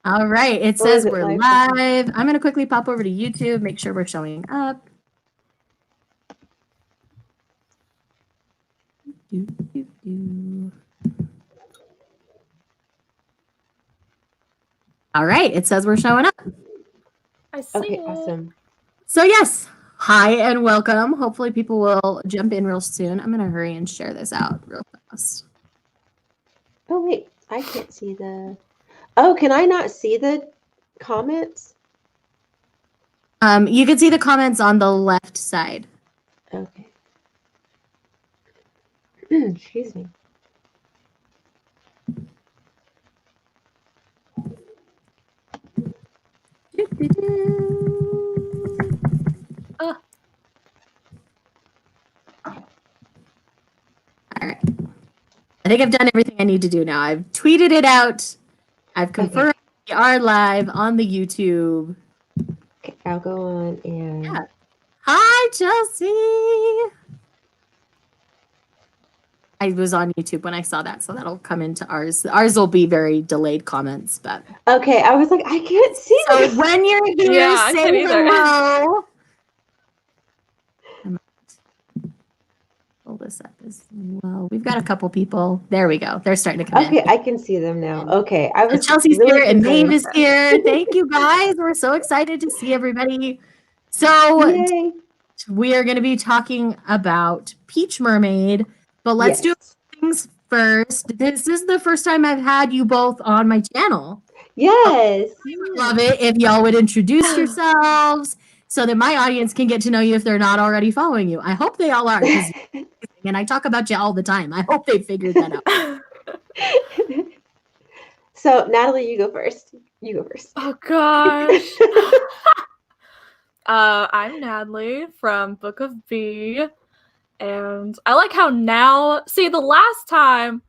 All right. It Or says is it we're live? live. I'm going to quickly pop over to YouTube, make sure we're showing up. All right. It says we're showing up. I see Okay, it. awesome. So, yes. Hi and welcome. Hopefully, people will jump in real soon. I'm going to hurry and share this out real fast. Oh, wait. I can't see the... Oh, can I not see the comments? You can see the comments on the left side. Okay. Excuse me. Uh, All right. I think I've done everything I need to do now. I've tweeted it out. I've confirmed we are live on the YouTube. Okay, I'll go on and... Yeah. Hi, Chelsea. I was on YouTube when I saw that, so that'll come into ours. Ours will be very delayed comments, but Okay, I was like, I can't see so this. when you're here, Yeah, I say can't either. hello. I might pull this up as well. We've got a couple people. There we go. They're starting to come in. Okay, I can see them now. Okay, I So was Chelsea's really here and Maeve confused. is here. Thank you guys. We're so excited to see everybody. So Yay. we are going to be talking about Peach Mermaid, but let's do things first. This is the first time I've had you both on my channel. Yes. I would love it if y'all would introduce yourselves so that my audience can get to know you if they're not already following you. I hope they all are, and I talk about you all the time. I hope they figured that out. So, Natalie, you go first. You go first. Oh, gosh. I'm Natalie from Book of B. And I like how now... See, the last time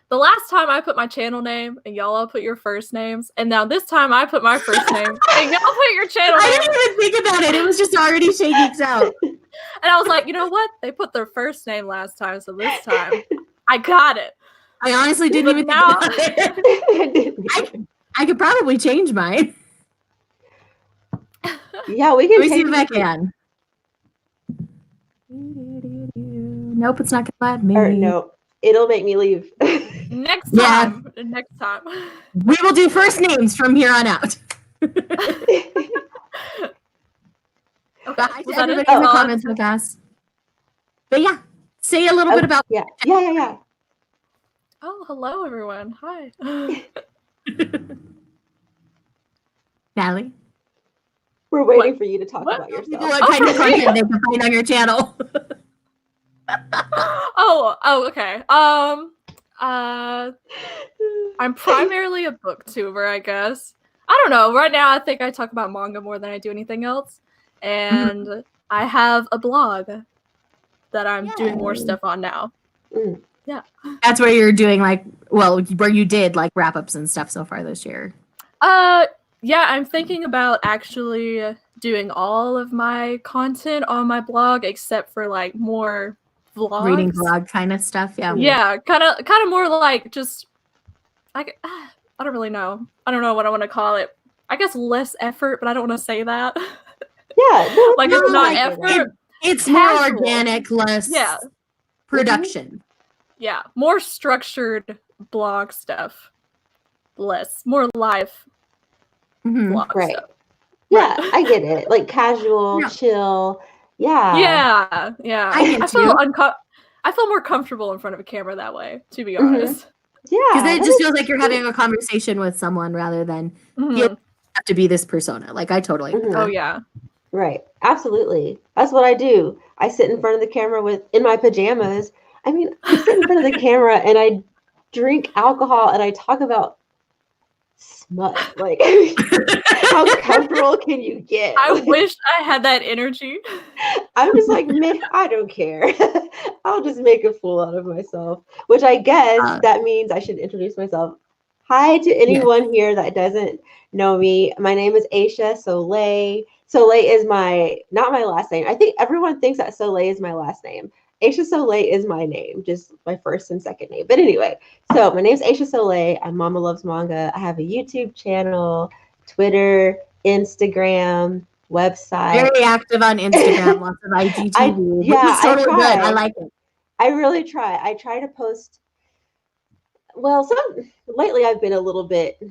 I put my channel name and y'all all put your first names, and now this time I put my first name and y'all put your channel name. I didn't even think about it. It was just already shaking out. And I was like, you know what? They put their first name last time, so this time I got it. I honestly didn't even think about it. I could probably change mine. Yeah, we can Let me see change if I it. can. Nope, it's not gonna let me. Or no, it'll make me leave. Next time. We will do first names from here on out. Okay. Hi to everybody in the comments with us. But yeah, say a little bit about... Yeah. Oh, hello, everyone. Hi. Natalie? We're waiting for you to talk about yourself. What kind of content they can find on your channel? Okay. I'm primarily a booktuber, I guess. I don't know. Right now, I think I talk about manga more than I do anything else. And I have a blog that I'm doing more stuff on now. Yeah. That's where you're doing where you did wrap-ups and stuff so far this year. Yeah, I'm thinking about actually doing all of my content on my blog except for more vlogs. Reading blog kind of stuff, yeah. Yeah, kind of more just I don't really know. I don't know what I want to call it. I guess less effort, but I don't want to say that. Yeah, it's not effort. It's more organic, less production. Yeah, more structured blog stuff. More live blog stuff. Yeah, I get it. Like casual, chill. Yeah. Yeah. I feel more comfortable in front of a camera that way, to be honest. Yeah. Because it just feels like you're having a conversation with someone rather than you have to be this persona. I totally Oh, yeah. Right. Absolutely. That's what I do. I sit in front of the camera in my pajamas. I mean, I sit in front of the camera and I drink alcohol and I talk about smut. How comfortable can you get? I wish I had that energy. I'm just like, man, I don't care. I'll just make a fool out of myself, which I guess that means I should introduce myself. Hi to anyone here that doesn't know me. My name is Aisha Soleil. Soleil is not my last name. I think everyone thinks that Soleil is my last name. Aisha Soleil is my name, just my first and second name. But anyway, so my name's Aisha Soleil. I'm Mama Loves Manga. I have a YouTube channel, Twitter, Instagram, website. Very active on Instagram, lots of IGTV. Yeah, It's totally I good. try. I like it. I really try. I try to post. Well, lately I've been a little bit.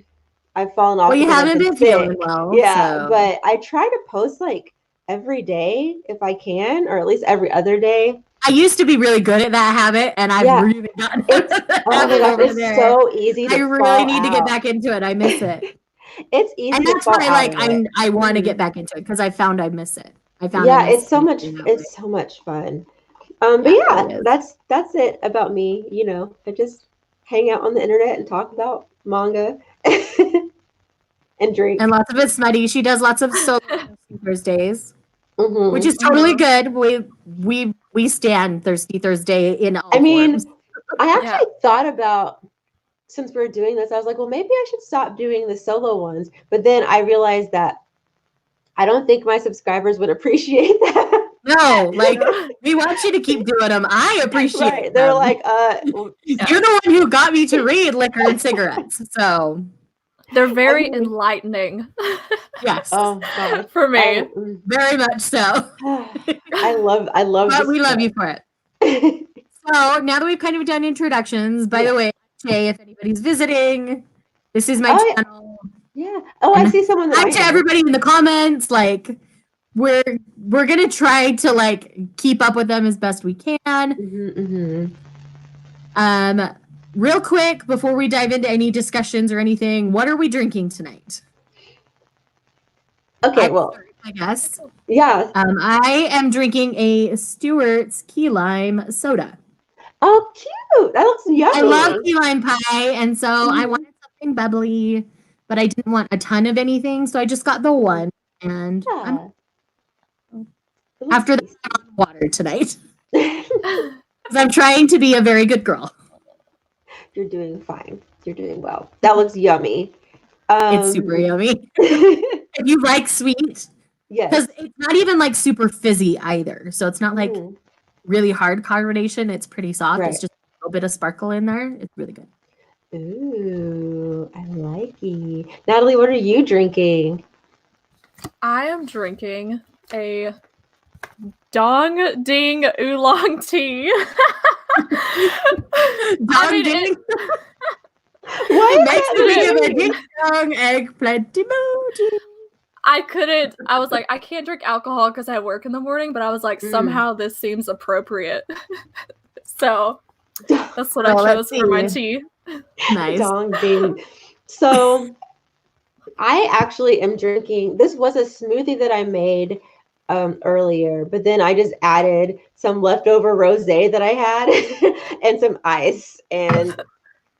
I've fallen off Well, you because I've haven't been been feeling sick. well, Yeah, so but I try to post like every day if I can, or at least every other day. I used to be really good at that habit, and I've Yeah, really gotten it's that oh my habit gosh, over it's there. so easy I to really fall need to get out. back into it. I miss it. It's easy And to that's fall why, out like, of it. I want to Mhm. get back into it because I found I miss it. I found I Yeah, miss it's so much. being that way. It's so much fun. But Yeah, it yeah, really is. that's it about me. You know, I just hang out on the internet and talk about manga and drink. And lots of it's smutty. She does lots of solo Thirsty Thursdays, which Hmm. is totally good. We stand Thirsty Thursday in all I forms. mean, I Yeah. actually thought about, since we're doing this, I was like, well, maybe I should stop doing the solo ones. But then I realized that I don't think my subscribers would appreciate that. No, like we want you to keep doing them. I appreciate Right. They're them. like, You're the one who got me to read Liquor and Cigarettes. So They're very mean- enlightening yes, oh gosh. for me. very much so. I love But this we love stuff. you for it. So now that we've kind of done introductions, by the way, Jay, if anybody's visiting, this is my Oh, yeah. channel. Yeah. Oh, I And see someone that Hi I to know. everybody in the comments. Like we're gonna try to like keep up with them as best we can. Mhm, mhm. Real quick before we dive into any discussions or anything, what are we drinking tonight? Okay, I'm well, sorry, I guess. yeah. I am drinking a Stewart's key lime soda. Oh, cute. That looks yummy. I love key lime pie, and so I Mhm. wanted something bubbly, but I didn't want a ton of anything, so I just got the one. And I'm Yeah. It looks after that, tasty. I'm on water tonight because I'm trying to be a very good girl. You're doing fine. You're doing well. That looks yummy. It's super yummy. If you like sweet, because Yes. it's not even like super fizzy either, so it's not like Mm, really hard carbonation. It's pretty soft. Right. It's just a little bit of sparkle in there. It's really good. Ooh, I like it. Natalie, what are you drinking? I am drinking a Dong Ding Oolong tea. Dong mean, ding. Why is Makes that me think of a weird? ding dong eggplant emoji. I couldn't. I was like, I can't drink alcohol because I work in the morning, but I was like, somehow this seems appropriate. So that's what I So let's chose for my see. tea. Nice. Dong ding. So I actually am drinking. This was a smoothie that I made earlier, but then I just added some leftover rosé that I had and some ice and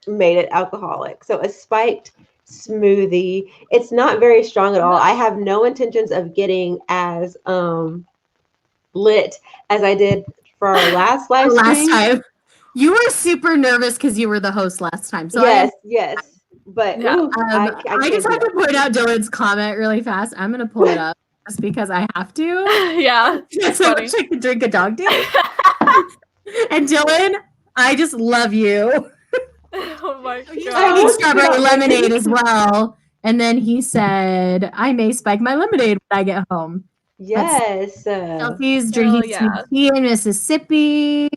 made it alcoholic. So a spiked smoothie. It's not very strong at all. I have no intentions of getting as lit as I did for our last live Last stream. time. You were super nervous because you were the host last time. So Yes. But Yeah. ooh, I I just have can't do to point out Dylan's comment really fast. I'm gonna pull it up just because I have to. Yeah. So I wish I could drink a dog ding. And Dylan, I just love you. Oh my He's god. drinking strawberry stop lemonade making- as well. And then he said, I may spike my lemonade when I get home. Yes. Chelsea's Hell drinking yeah. sweet tea in Mississippi.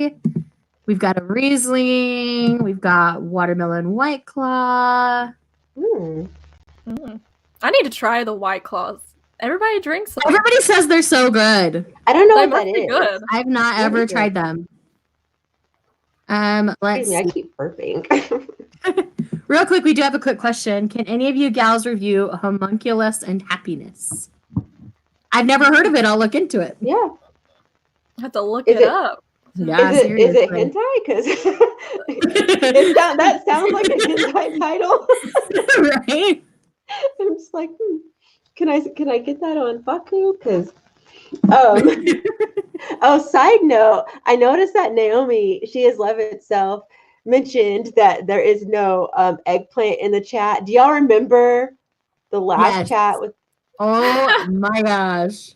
We've got a Riesling. We've got watermelon White Claw. Mm. I need to try the White Claws. Everybody drinks them. Everybody says they're so good. I don't know They what must that be is. good. I've not What ever is it? tried them. Let's Excuse me, I see. keep burping. Real quick, we do have a quick question. Can any of you gals review Homunculus and Happiness? I've never heard of it. I'll look into it. Yeah. I have to look Is it it- up. Yeah, is it seriously. hentai? Because that sounds like a hentai title. Right? I'm just like, can I get that on Faku? Because oh, side note, I noticed that Naomi, she is love itself, mentioned that there is no eggplant in the chat. Do y'all remember the last Yes. chat with? Oh my gosh.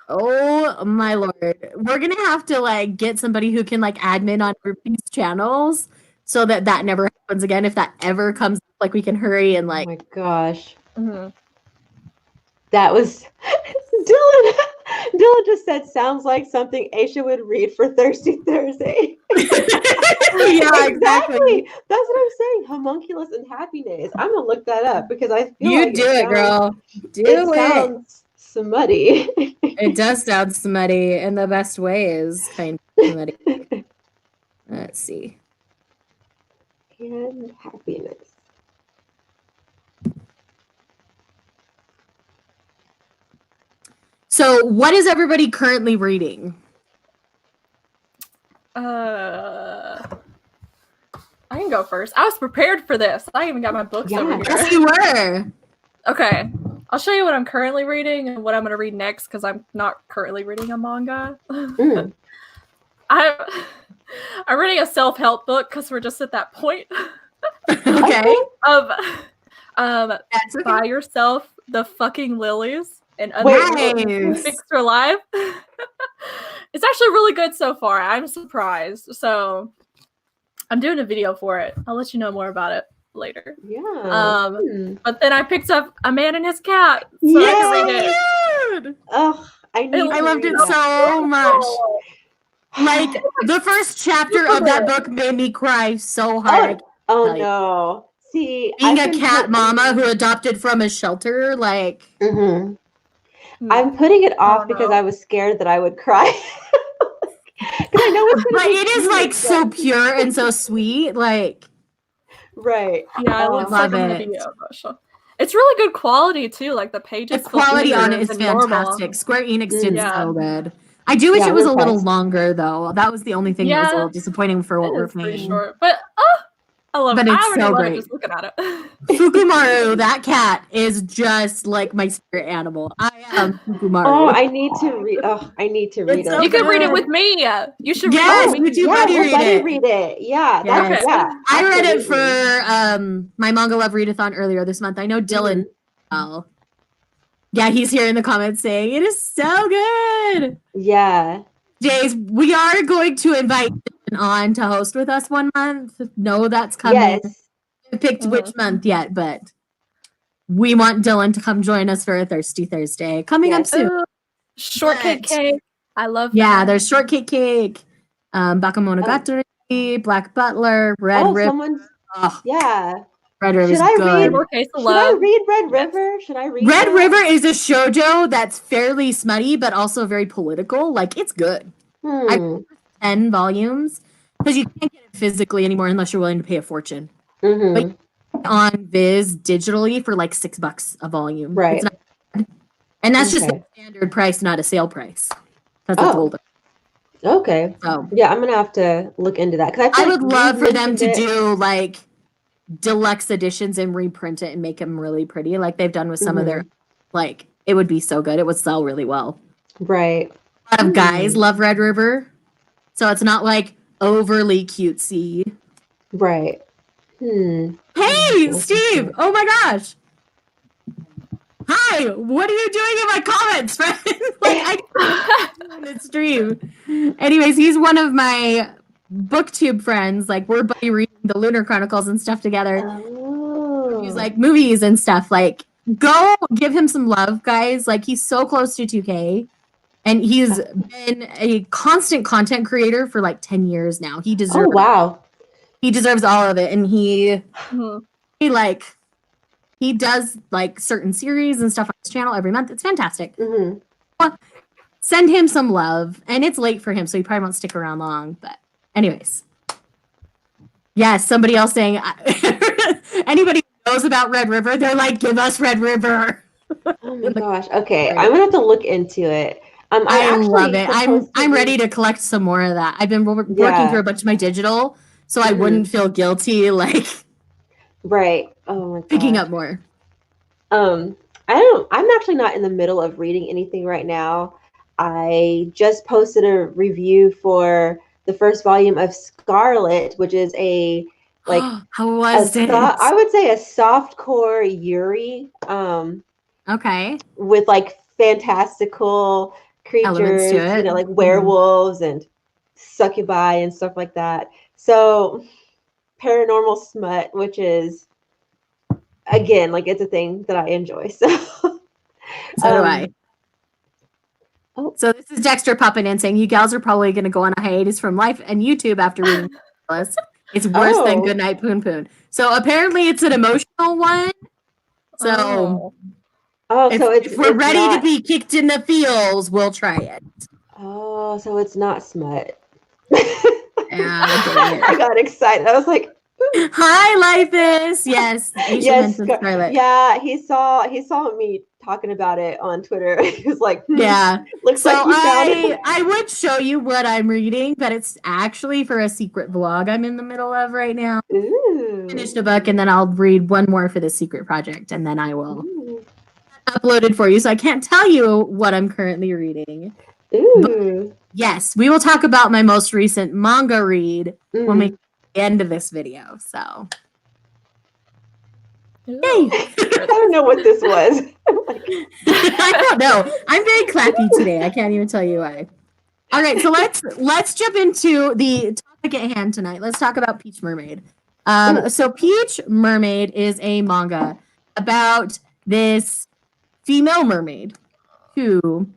Oh my lord. We're gonna have to like get somebody who can like admin on everybody's channels so that that never happens again. If that ever comes up, like we can hurry and Oh like my gosh. Mhm. That was Dylan. Dylan just said, sounds like something Aisha would read for Thirsty Thursday. yeah, exactly. That's what I'm saying. Homunculus and happiness. I'm gonna look that up because I feel You like do it, girl. Do it it. sounds smutty. It does sound smutty in the best way is kind of smutty. Let's see. And happiness. So, what is everybody currently reading? I can go first. I was prepared for this. I even got my books over here. Yes, you were. Okay. I'll show you what I'm currently reading and what I'm going to read next because I'm not currently reading a manga. Mm. I'm reading a self-help book because we're just at that point Okay. of That's okay. buy yourself the fucking lilies and Nice. fix your life. It's actually really good so far. I'm surprised. So I'm doing a video for it. I'll let you know more about it later. Yeah. But then I picked up A Man and His Cat. So I can read it. Dude. Oh, I loved it that. so much. Like the first chapter of that book made me cry so hard. Oh no. See, being a cat mama who adopted from a shelter, like I'm putting it off because I was scared that I would cry. Because I know it's but it is like so pure and so sweet, like right. Yeah, it looks like I'm gonna be emotional. It's really good quality too. Like the pages. The quality on it is fantastic. Square Enix did so good. I do wish it was a little longer though. That was the only thing that was a little disappointing for what we're paying. Short, but I love it. It's I so love great. it just looking at it. Fukumaru, that cat is just like my spirit animal. I am Fukumaru. Oh, I need to read. Oh, I need to read it. So you can read it with me. You should read it. With me. Yes, buddy read it. Yeah, yes. I read it for absolutely. My Manga Love Readathon earlier this month. I know Dylan. Yeah, he's here in the comments saying it is so good. Yeah. Jays, we are going to invite Dylan on to host with us one month. No, that's coming. Yes. I picked which month yet, but we want Dylan to come join us for a Thirsty Thursday coming up soon. Shortcake cake. I love that. Yeah, there's Shortcake Cake, Bakemonogatari, Black Butler, Red River. Yeah. Red River is good. Should I read Red River? Should I read Red River is a shoujo that's fairly smutty, but also very political. Like, it's good. I read 10 volumes because you can't get it physically anymore unless you're willing to pay a fortune. But you can get it on Viz digitally for like $6 a volume. Right. It's not bad. And that's just the standard price, not a sale price. Because it's older. Okay. So yeah, I'm gonna have to look into that because I would love for them to do like deluxe editions and reprint it and make them really pretty, like they've done with some of their. Like, it would be so good. It would sell really well. Right. A lot of guys love Red River, so it's not like overly cutesy. Right. Hey, Steve! Oh my gosh! Hi! What are you doing in my comments, friend? Like, I on the stream. Anyways, he's one of my booktube friends. Like, we're buddy reading the Lunar Chronicles and stuff together. Oh. He's like movies and stuff. Like, go give him some love, guys. Like, he's so close to 2K. And he's been a constant content creator for like 10 years now. He deserves he deserves all of it. And he does like certain series and stuff on his channel every month. It's fantastic. Send him some love. And it's late for him, so he probably won't stick around long. But anyways. Yes, somebody else saying anybody who knows about Red River, they're like, give us Red River. Oh my gosh. Okay. I'm gonna have to look into it. I love it. I'm ready to collect some more of that. I've been working through a bunch of my digital, so I wouldn't feel guilty like Oh my god. Picking up more. I'm actually not in the middle of reading anything right now. I just posted a review for the first volume of Scarlet, which is a how was it? I would say a softcore Yuri. Okay. With like fantastical creatures, it. like werewolves and succubi and stuff like that. So paranormal smut, which is, again, like it's a thing that I enjoy. So So do I. Oh. So this is Dexter popping in saying, you gals are probably going to go on a hiatus from life and YouTube after reading this. It's worse than Goodnight Poon Poon. So apparently it's an emotional one. So, if we're ready to be kicked in the feels, we'll try it. Oh, so it's not smut. Yeah, I got excited. I was like, "Hi, Lifus." Yes, yes, Scarlett. Yeah, he saw me talking about it on Twitter. He was like, yeah. Looks so like you found it. I would show you what I'm reading, but it's actually for a secret vlog I'm in the middle of right now. Ooh. Finish the book, and then I'll read one more for the secret project, and then I will upload it for you. So I can't tell you what I'm currently reading. Ooh. Yes, we will talk about my most recent manga read when we get to the end of this video. So, yay! I don't know what this was. I don't know. I'm very clappy today. I can't even tell you why. All right, so let's jump into the topic at hand tonight. Let's talk about Peach Mermaid. So Peach Mermaid is a manga about this female mermaid who,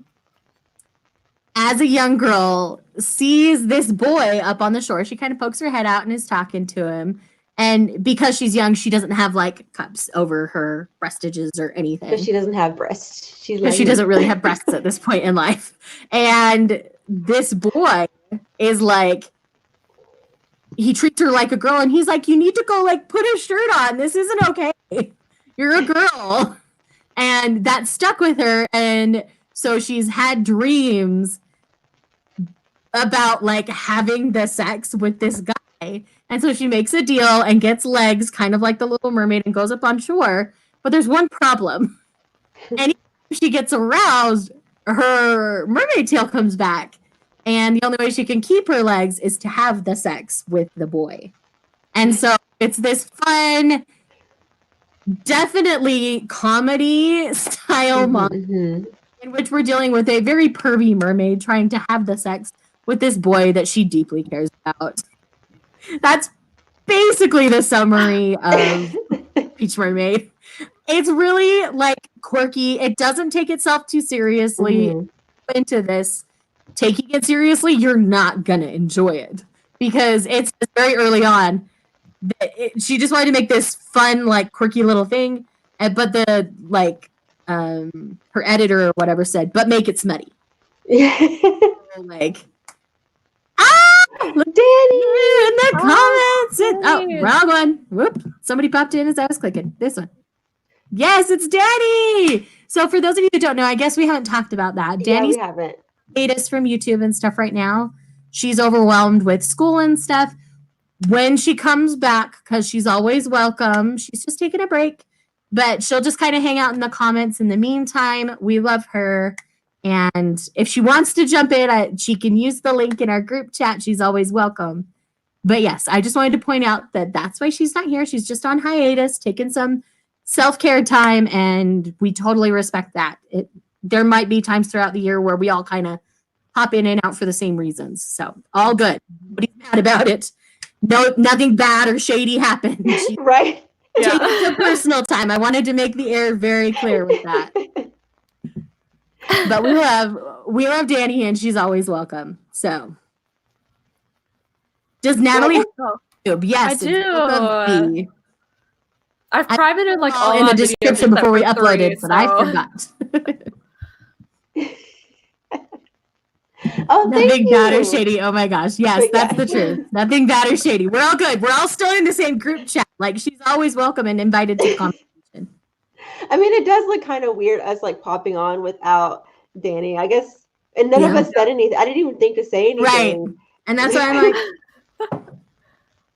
as a young girl, sees this boy up on the shore. She kind of pokes her head out and is talking to him. And because she's young, she doesn't have like cups over her breastages or anything. Because she doesn't have breasts. She doesn't really have breasts at this point in life. And this boy is like, he treats her like a girl, and he's like, you need to go like put a shirt on. This isn't okay. You're a girl. And that stuck with her. And so she's had dreams about like having the sex with this guy. And so she makes a deal and gets legs kind of like the Little Mermaid and goes up on shore. But there's one problem. Anytime she gets aroused, her mermaid tail comes back. And the only way she can keep her legs is to have the sex with the boy. And so it's this fun, definitely comedy style manga in which we're dealing with a very pervy mermaid trying to have the sex with this boy that she deeply cares about. That's basically the summary of Peach Mermaid. It's really like quirky. It doesn't take itself too seriously. Into this, taking it seriously, you're not gonna enjoy it because it's very early on. She just wanted to make this fun, like quirky little thing, but the like her editor or whatever said, but make it smutty. So, like, Danny in the comments. Wrong one. Whoop! Somebody popped in as I was clicking. This one. Yes, it's Danny. So for those of you who don't know, I guess we haven't talked about that. Danny's hiatus from YouTube and stuff right now. She's overwhelmed with school and stuff. When she comes back, because she's always welcome, she's just taking a break. But she'll just kind of hang out in the comments in the meantime. We love her. And if she wants to jump in, she can use the link in our group chat. She's always welcome. But yes, I just wanted to point out that that's why she's not here. She's just on hiatus, taking some self-care time, and we totally respect that. There might be times throughout the year where we all kind of hop in and out for the same reasons. So all good. Nobody's mad about it. No, nothing bad or shady happened. Right. Taking some personal time. I wanted to make the air very clear with that. But we love Danny, and she's always welcome. So, does Natalie have YouTube? Yes, I do. I've privated like all in the description before we uploaded, but I forgot. Nothing bad or shady. Oh my gosh. Yes, that's the truth. Nothing bad or shady. We're all good. We're all still in the same group chat. Like, she's always welcome and invited to conversation. I mean, it does look kind of weird us like popping on without Danny, I guess. And none of us said anything. I didn't even think to say anything. Right. And that's why I'm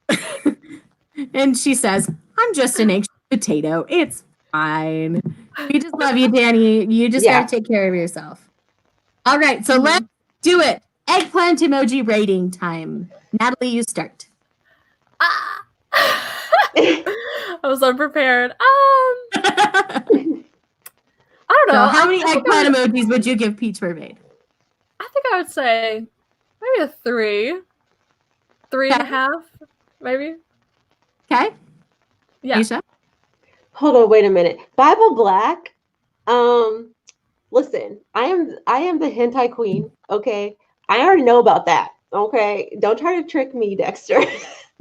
like, and she says, I'm just an anxious potato. It's fine. We just love you, Danny. You just got to take care of yourself. All right. So let's do it. Eggplant emoji rating time. Natalie, you start. I was unprepared. I don't know. So how many eggplant emojis would you give Peach Mermaid? think I would say maybe a 3, 3.5, maybe. Okay. Yeah. Aisha? Hold on, wait a minute. Bible Black. Listen, I am the hentai queen. Okay, I already know about that. Okay, don't try to trick me, Dexter.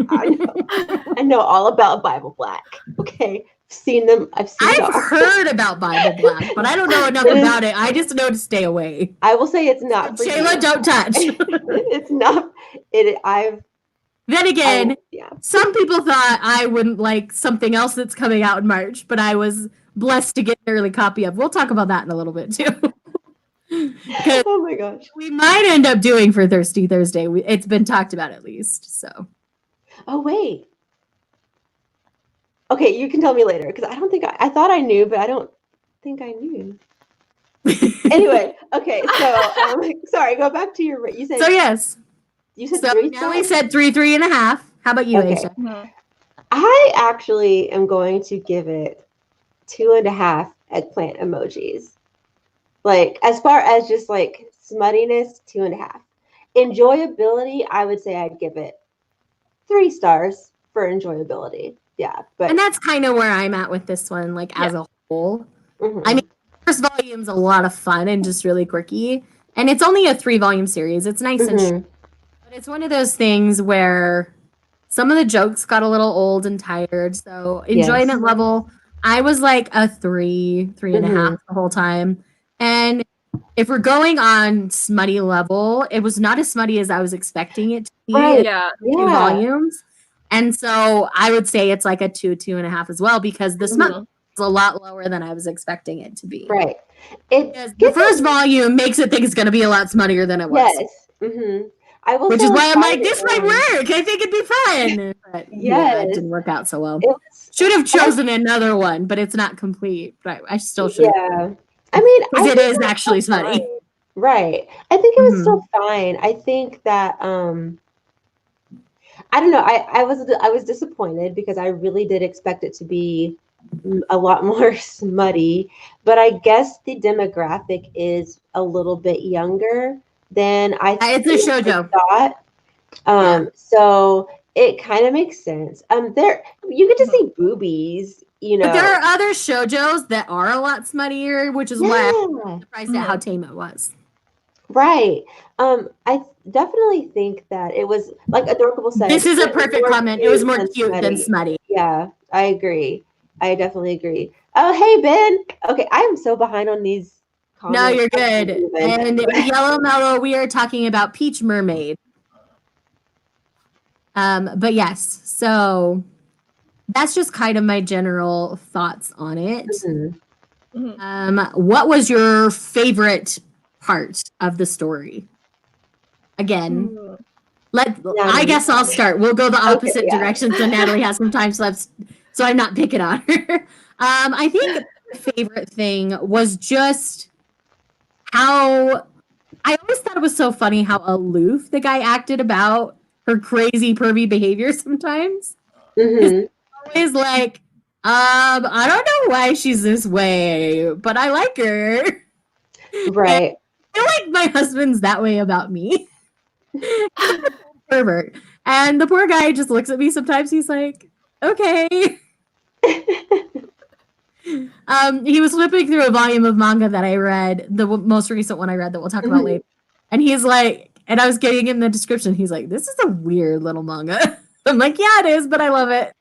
I know all about Bible Black. Okay, seen them. I've seen. I've heard about Bible Black, but I don't know enough about it. I just know to stay away. I will say it's not for Shayla, you. don't touch. It's not. Then again, yeah. some people thought I wouldn't like something else that's coming out in March, but I was blessed to get an early copy of. We'll talk about that in a little bit too. Oh my gosh. We might end up doing for Thirsty Thursday. It's been talked about at least. So. Oh wait. Okay, you can tell me later because I don't think I thought I knew, but I don't think I knew. Anyway, okay, so sorry, go back to your. You said. So yes. You said so 3 Nelly stars? said 3.5. How about you, Okay. Aisha? I actually am going to give it 2.5 eggplant emojis. Like, as far as just like smuttiness, 2.5. Enjoyability, I would say I'd give it 3 stars for enjoyability. Yeah, but And that's kind of where I'm at with this one, like as a whole. mhm. I mean, the first volume's a lot of fun and just really quirky. And it's only a 3-volume series. It's nice and short. But it's one of those things where some of the jokes got a little old and tired. So enjoyment level, I was like a 3.5 the whole time. And if we're going on smutty level, it was not as smutty as I was expecting it to be. Right. Yeah. 2 volumes. And so I would say it's like a 2.5 as well, because the smut is a lot lower than I was expecting it to be. Right. The first volume makes it think it's going to be a lot smuttier than it was. Yes. Mm-hmm. I will. Which is why I'm like, this might work. I think it'd be fun. But yeah, it didn't work out so well. Should have chosen another one, but it's not complete. But I still should. Yeah. I mean, because it is actually smutty. Fine. Right. I think it was still fine. I think that I don't know. I was disappointed because I really did expect it to be a lot more smutty, but I guess the demographic is a little bit younger than it's a shoujo. Thought. So it kind of makes sense. There you get to see boobies, you know. But there are other shoujos that are a lot smuttier, which is why I'm surprised at how tame it was. Right. I definitely think that it was, like Adorable said. This is a perfect comment. It was more cute than smutty. Yeah, I agree. I definitely agree. Oh, hey, Ben. Okay, I am so behind on these comments. No, you're good. And Yellow Mellow, we are talking about Peach Mermaid. But yes, so that's just kind of my general thoughts on it. What was your favorite part of the story? Again, I guess I'll start. We'll go the opposite direction so Natalie has some time left, so I'm not picking on her. I think the favorite thing was just how I always thought it was so funny how aloof the guy acted about her crazy pervy behavior sometimes. Always like, I don't know why she's this way, but I like her. Right. I feel like my husband's that way about me. Pervert. And the poor guy just looks at me sometimes. He's like, okay. He was flipping through a volume of manga that I read, the most recent one I read that we'll talk about later. And he's like, and I was getting in the description. He's like, this is a weird little manga. I'm like, yeah, it is, but I love it.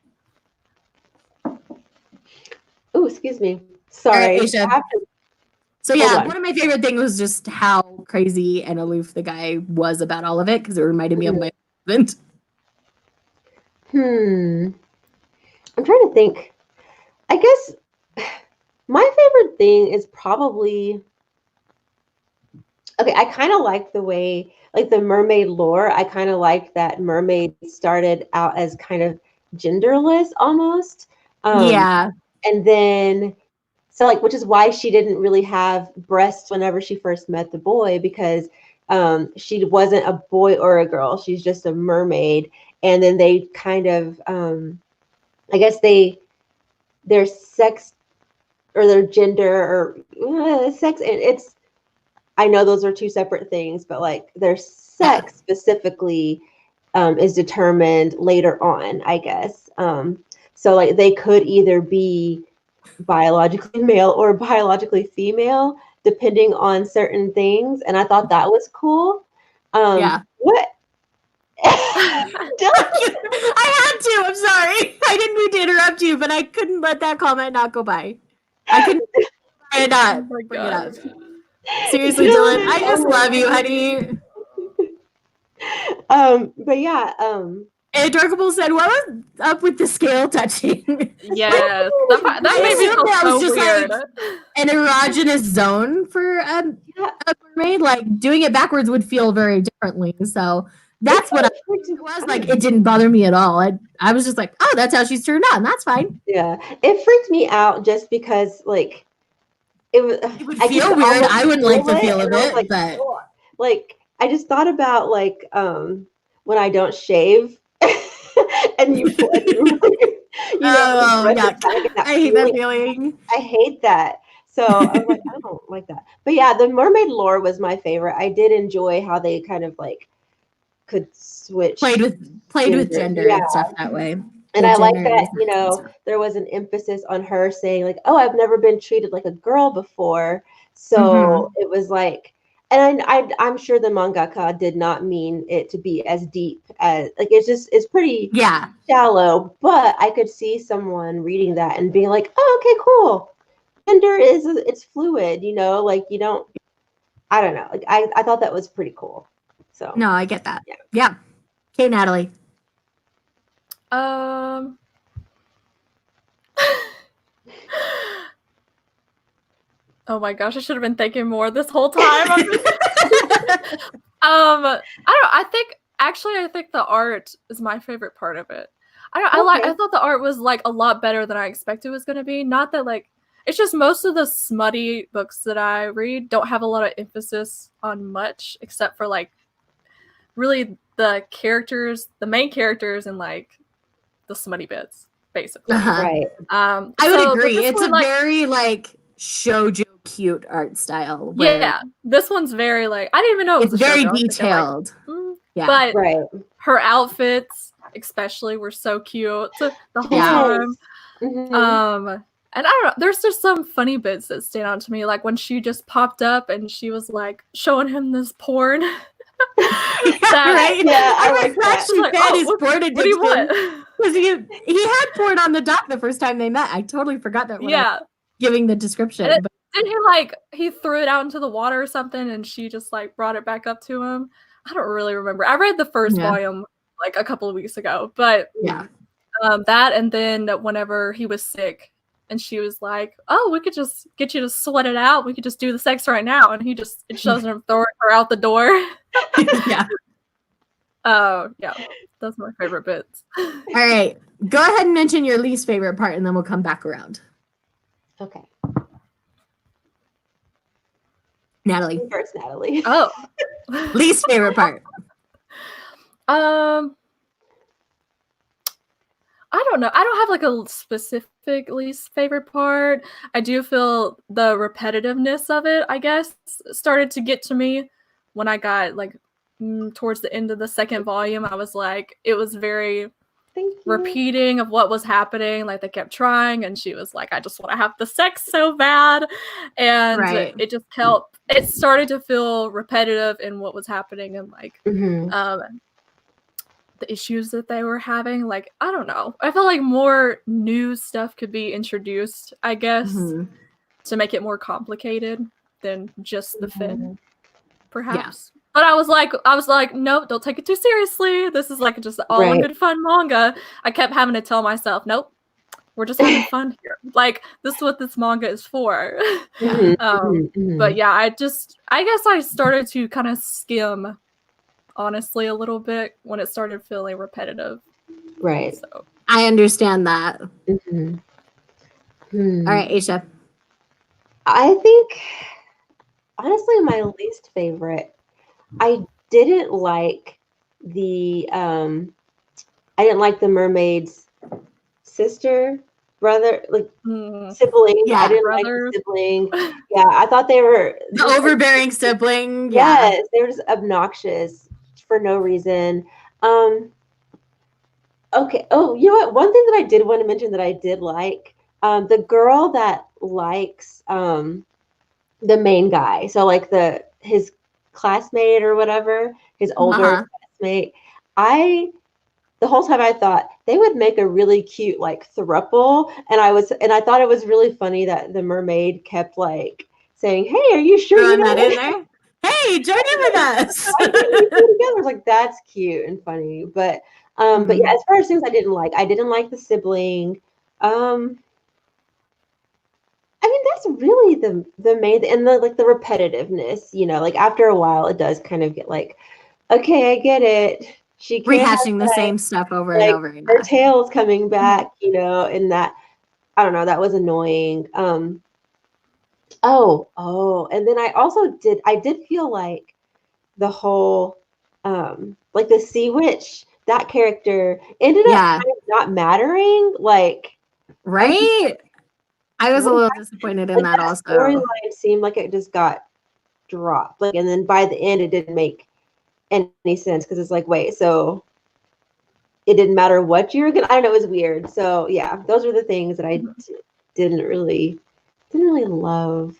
Oh, excuse me. Sorry. So yeah, one of my favorite things was just how crazy and aloof the guy was about all of it, because it reminded me of my husband. I'm trying to think. I guess my favorite thing is probably, okay, I kind of like the way, like the mermaid lore, I kind of like that Mermaid started out as kind of genderless almost. Yeah. And then, so like, which is why she didn't really have breasts whenever she first met the boy, because she wasn't a boy or a girl. She's just a mermaid. And then they kind of, I guess their sex or their gender or sex, and I know those are two separate things, but like their sex specifically is determined later on, I guess. So like they could either be biologically male or biologically female, depending on certain things. And I thought that was cool. What? I had to. I'm sorry. I didn't mean to interrupt you, but I couldn't let that comment not go by. I couldn't not bring it up. Seriously, Dylan, I just love you, honey. But yeah, Adorable said, "What was up with the scale touching?" Yes, that made me feel so just weird. like an erogenous zone for a mermaid. Like doing it backwards would feel very differently. So that's what it was like. It didn't bother me at all. I was just like, oh, that's how she's turned on. That's fine. Yeah, it freaked me out just because like it would feel weird. I wouldn't like the feel of it, like, but like I just thought about like when I don't shave and you I hate that feeling. I hate that. So I was like, I don't like that. But yeah, the mermaid lore was my favorite. I did enjoy how they kind of like could switch played with gender and stuff that way. And I like that, there was an emphasis on her saying like, oh, I've never been treated like a girl before. So it was like, and I'm sure the mangaka did not mean it to be as deep as like, it's pretty shallow, but I could see someone reading that and being like, oh, okay, cool. Gender it's fluid, like you don't, I don't know. Like I thought that was pretty cool. So no, I get that. Yeah. Okay, Natalie. Oh my gosh, I should have been thinking more this whole time. I don't know. I think the art is my favorite part of it. I thought the art was like a lot better than I expected it was going to be. Not that like it's just most of the smutty books that I read don't have a lot of emphasis on much except for like really the main characters and like the smutty bits basically. Right. I would agree. It's a very like shoujo cute art style. Yeah, this one's very like I didn't even know it was very detailed. But her outfits especially were so cute the whole time. And I don't know, there's just some funny bits that stand out to me, like when she just popped up and she was like showing him this porn. Yeah, I like that. She fed his porn addiction. What do you want? Because he had porn on the dock the first time they met. I totally forgot that when I was giving the description. Didn't he threw it out into the water or something and she just like brought it back up to him? I don't really remember. I read the first volume like a couple of weeks ago, but that, and then whenever he was sick and she was like, oh, we could just get you to sweat it out. We could just do the sex right now. And it shows him throwing her out the door. That's my favorite bits. All right, go ahead and mention your least favorite part and then we'll come back around. Okay. Natalie. First, Natalie. Oh. Least favorite part. I don't know. I don't have like a specific least favorite part. I do feel the repetitiveness of it, I guess, started to get to me when I got like towards the end of the second volume. I was like, it was very repeating of what was happening. Like they kept trying and she was like, I just want to have the sex so bad. And it started to feel repetitive in what was happening and like the issues that they were having. Like, I don't know. I felt like more new stuff could be introduced, I guess, to make it more complicated than just the fin, perhaps. Yeah. But I was like, nope, don't take it too seriously. This is like just all in good fun manga. I kept having to tell myself, nope, we're just having fun here. Like, this is what this manga is for. But yeah, I guess I started to kind of skim, honestly, a little bit when it started feeling repetitive. Right. So I understand that. All right, Aisha. I think, honestly, my least favorite, I didn't like the mermaid's sister, brother, like Mm. siblings. Yeah, I didn't like brothers. the sibling. Yeah, I thought they were The just, like, overbearing sibling. Yeah. yes, they were just obnoxious for no reason. Okay. Oh, you know what? One thing that I did want to mention that I did like, the girl that likes the main guy. So like his classmate or whatever, his older Uh-huh. classmate. The whole time I thought they would make a really cute like throuple, and I thought it was really funny that the mermaid kept like saying, "Hey, are you sure you Throwing don't that in want there. Hey, join in with us. why can't you two together?" I was like, "That's cute and funny." But yeah, Mhm. as far as things I didn't like the sibling. I mean, that's really the main, and the like the repetitiveness, like after a while it does kind of get like, okay, I get it. She can't have Rehashing the sex, same stuff over and like over again. her tail's coming back, and that I don't know, that was annoying. And then I did feel like the whole like the sea witch, that character ended up Yeah. kind of not mattering. Like I was just Right? I was a what little disappointed in like that that also. storyline seemed like it just got dropped. Like, and then by the end, it didn't make any sense because it's like, wait, so it didn't matter what you were gonna. I don't know. It was weird. So yeah, those were the things that I didn't really love.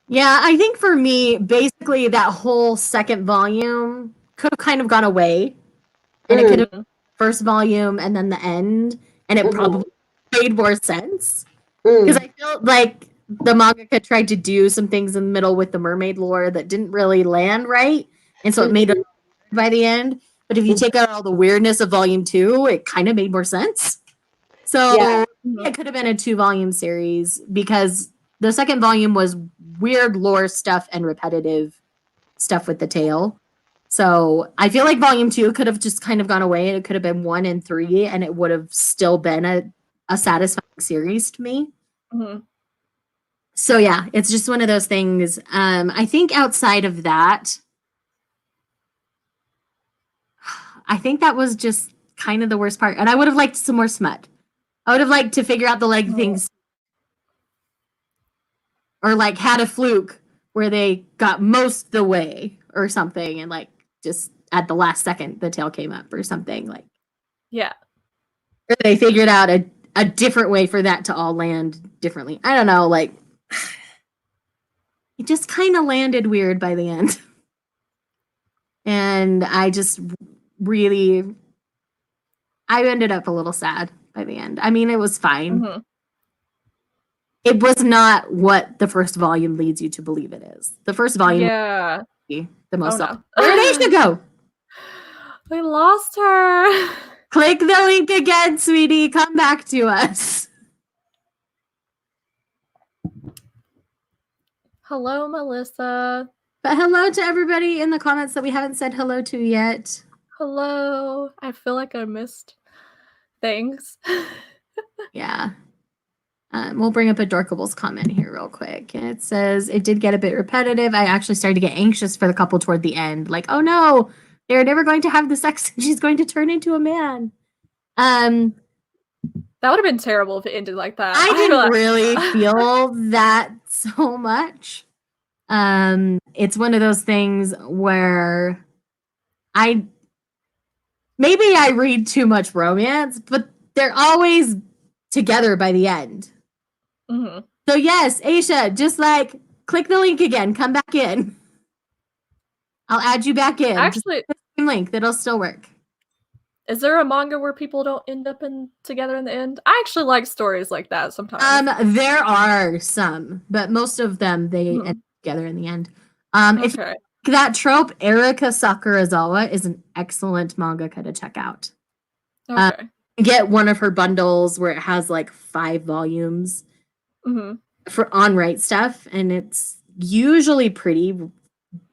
Yeah, I think for me, basically that whole second volume could have kind of gone away. And it could have Mhm. first volume and then the end. And it probably made more sense. Because I felt like the mangaka tried to do some things in the middle with the mermaid lore that didn't really land right. And so it made it by the end. But if you take out all the weirdness of volume 2, it kind of made more sense. So Yeah. it could have been a 2-volume series because the second volume was weird lore stuff and repetitive stuff with the tail. So I feel like volume 2 could have just kind of gone away and it could have been 1 and 3 and it would have still been a satisfying series to me. Mhm. So yeah, it's just one of those things. I think outside of that, I think that was just kind of the worst part. And I would have liked some more smut. I would have liked to figure out the leg things or like had a fluke where they got most the way or something and like just at the last second the tail came up or something like Yeah. or they figured out a different way for that to all land differently. I don't know, like it just kind of landed weird by the end. And I just really I ended up a little sad by the end. I mean, it was fine. Mhm. It was not what the first volume leads you to believe it is. The first volume Yeah. the most Oh no. Where did Aisha go? We lost her. Click the link again, sweetie. Come back to us. Hello, Melissa. But hello to everybody in the comments that we haven't said hello to yet. Hello. I feel like I missed things. Yeah. We'll bring up Adorkable's comment here real quick. And it says, it did get a bit repetitive. I actually started to get anxious for the couple toward the end. Like, oh no, they're never going to have the sex. She's going to turn into a man. That would have been terrible if it ended like that. I didn't really feel that so much. It's one of those things where maybe I read too much romance, but they're always together by the end. Mm-hmm. So yes, Aisha, just like click the link again, come back in. I'll add you back in. Actually, just the same link, that'll still work. Is there a manga where people don't end up together in the end? I actually like stories like that sometimes. There are some, but most of them they end together in the end. If Okay. that trope, Erika Sakurazawa is an excellent mangaka to check out. Okay. Get one of her bundles where it has like 5 volumes for on right stuff, and it's usually pretty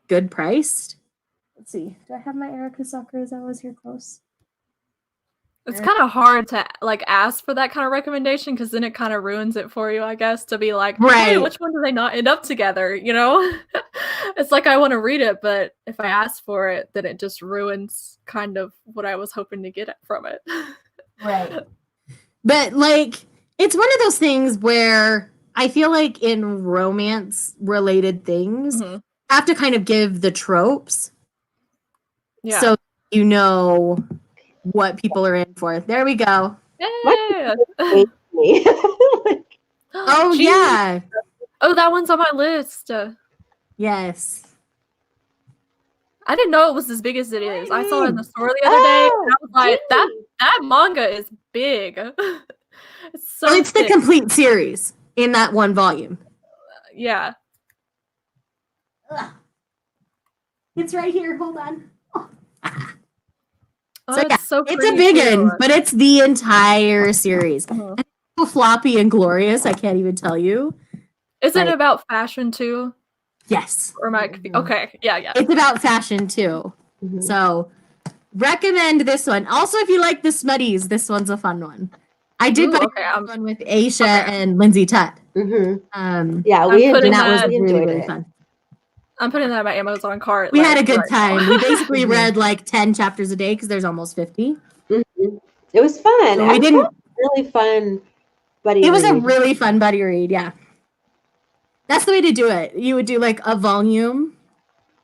good priced. Let's see. Do I have my Erika Sakurazawas here close? It's kind of hard to like ask for that kind of recommendation because then it kind of ruins it for you, I guess, to be like, hey, which one do they not end up together? You know, it's like I want to read it, but if I ask for it, then it just ruins kind of what I was hoping to get from it. Right. But like, It's one of those things where I feel like in romance-related things, Mhm. you have to kind of give the tropes Yeah. so you know what people are in for. There we go. Yeah. Hate me. Like, Oh, Gee. yeah. Oh, that one's on my list. Yes. I didn't know it was as big as it is. I saw it in the store the other day, and I was oh, like, that gee. manga is big. It's so Well, it's the thick. complete series in that one volume. Yeah. Ugh. It's right here. Hold on. Oh, So, yeah, it's so it's a pretty, big too. one, but it's the entire series. Mhm. And it's so floppy and glorious. I can't even tell you. Isn't it Like- about fashion too? Yes. Or am I okay? Yeah. It's about fashion too. Mhm. So recommend this one. Also, if you like the Smutties, this one's a fun one. I did Ooh, buy okay, this one with Aisha okay. and Lindsay Tutt. Mhm. Yeah, I'm we putting And that was that- we really, enjoyed really it. fun. I'm putting that in my Amazon cart. We had a like, good right now. time. We basically Mhm. read like 10 chapters a day because there's almost 50. Mhm. It was fun. So we It didn't. was really fun buddy It was a read. really fun buddy read. Yeah. That's the way to do it. You would do like a volume.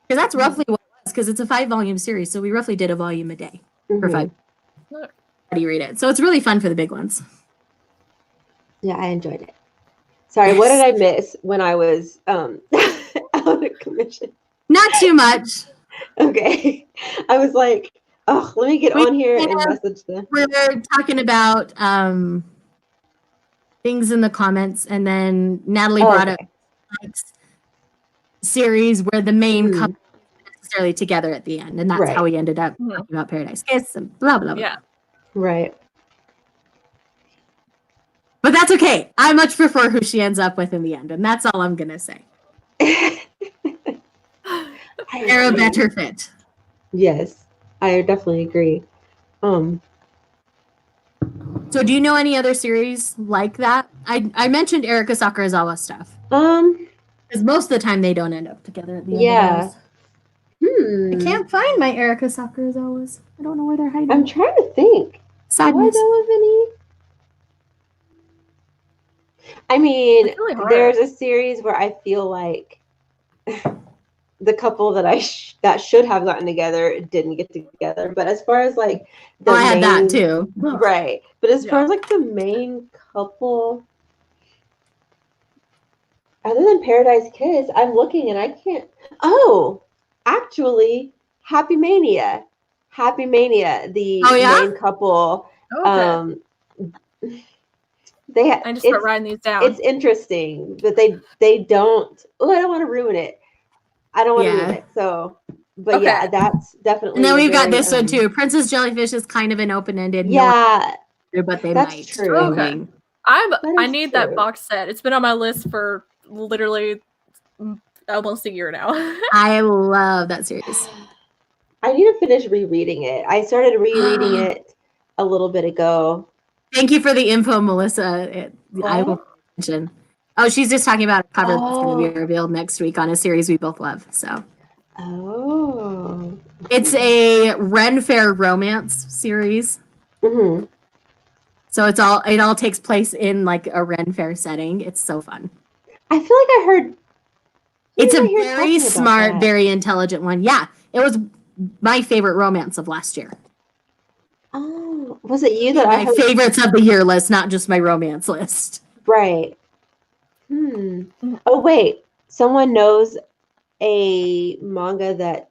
Because that's roughly what it was, because it's a 5-volume series. So we roughly did a volume a day for 5. Look. How do you read it? So it's really fun for the big ones. Yeah, I enjoyed it. Sorry, what did I miss when I was out of commission? Not too much. Okay. I was like, oh, let me get We on here and kind of- message them. We're talking about things in the comments, and then Natalie brought up Mike's series where the main Mhm. couple isn't necessarily together at the end, and that's Right. how we ended up Mhm. talking about Paradise Kiss and blah blah blah. Yeah. Right. But that's okay. I much prefer who she ends up with in the end, and that's all I'm gonna say. They're a agree. better fit. Yes, I definitely agree. So do you know any other series like that? I mentioned Erika Sakurazawa stuff. Because most of the time they don't end up together at the end Yeah. of those. I can't find my Erika Sakurazawas. I don't know where they're hiding. I'm trying to think. Do I Sadness. know of any? I mean, It's really hard. there's a series where I feel like the couple that that should have gotten together didn't get together. But as far as like the I had that main- too. Right. But as far Yeah. as like the main couple, other than Paradise Kiss, I'm looking and I can't. Oh, actually, Happy Mania. Happy Mania, the Oh, yeah? main couple. Okay. They I just start writing these down. it's interesting, but they don't. Oh, I don't want to ruin it. I don't want to Yeah. ruin it. So, but Okay. yeah, that's definitely. And then a we've got very, this one too. Princess Jellyfish is kind of an open-ended. Yeah, But they that's might. true. Okay. I is need true. that box set. It's been on my list for literally almost a year now. I love that series. I need to finish rereading it. I started rereading it a little bit ago. Thank you for the info, Melissa. I will mention. Oh, she's just talking about a cover that's going to be revealed next week on a series we both love. So Oh. it's a Ren Fair romance series. Mm-hmm. So it all takes place in like a Ren Fair setting. It's so fun. I feel like I heard. It's a I hear very talking about smart, that? very intelligent one. Yeah, it was my favorite romance of last year. Oh, was it you that My I heard? favorites of the year list, not just my romance list. Right. Oh wait, someone knows a manga that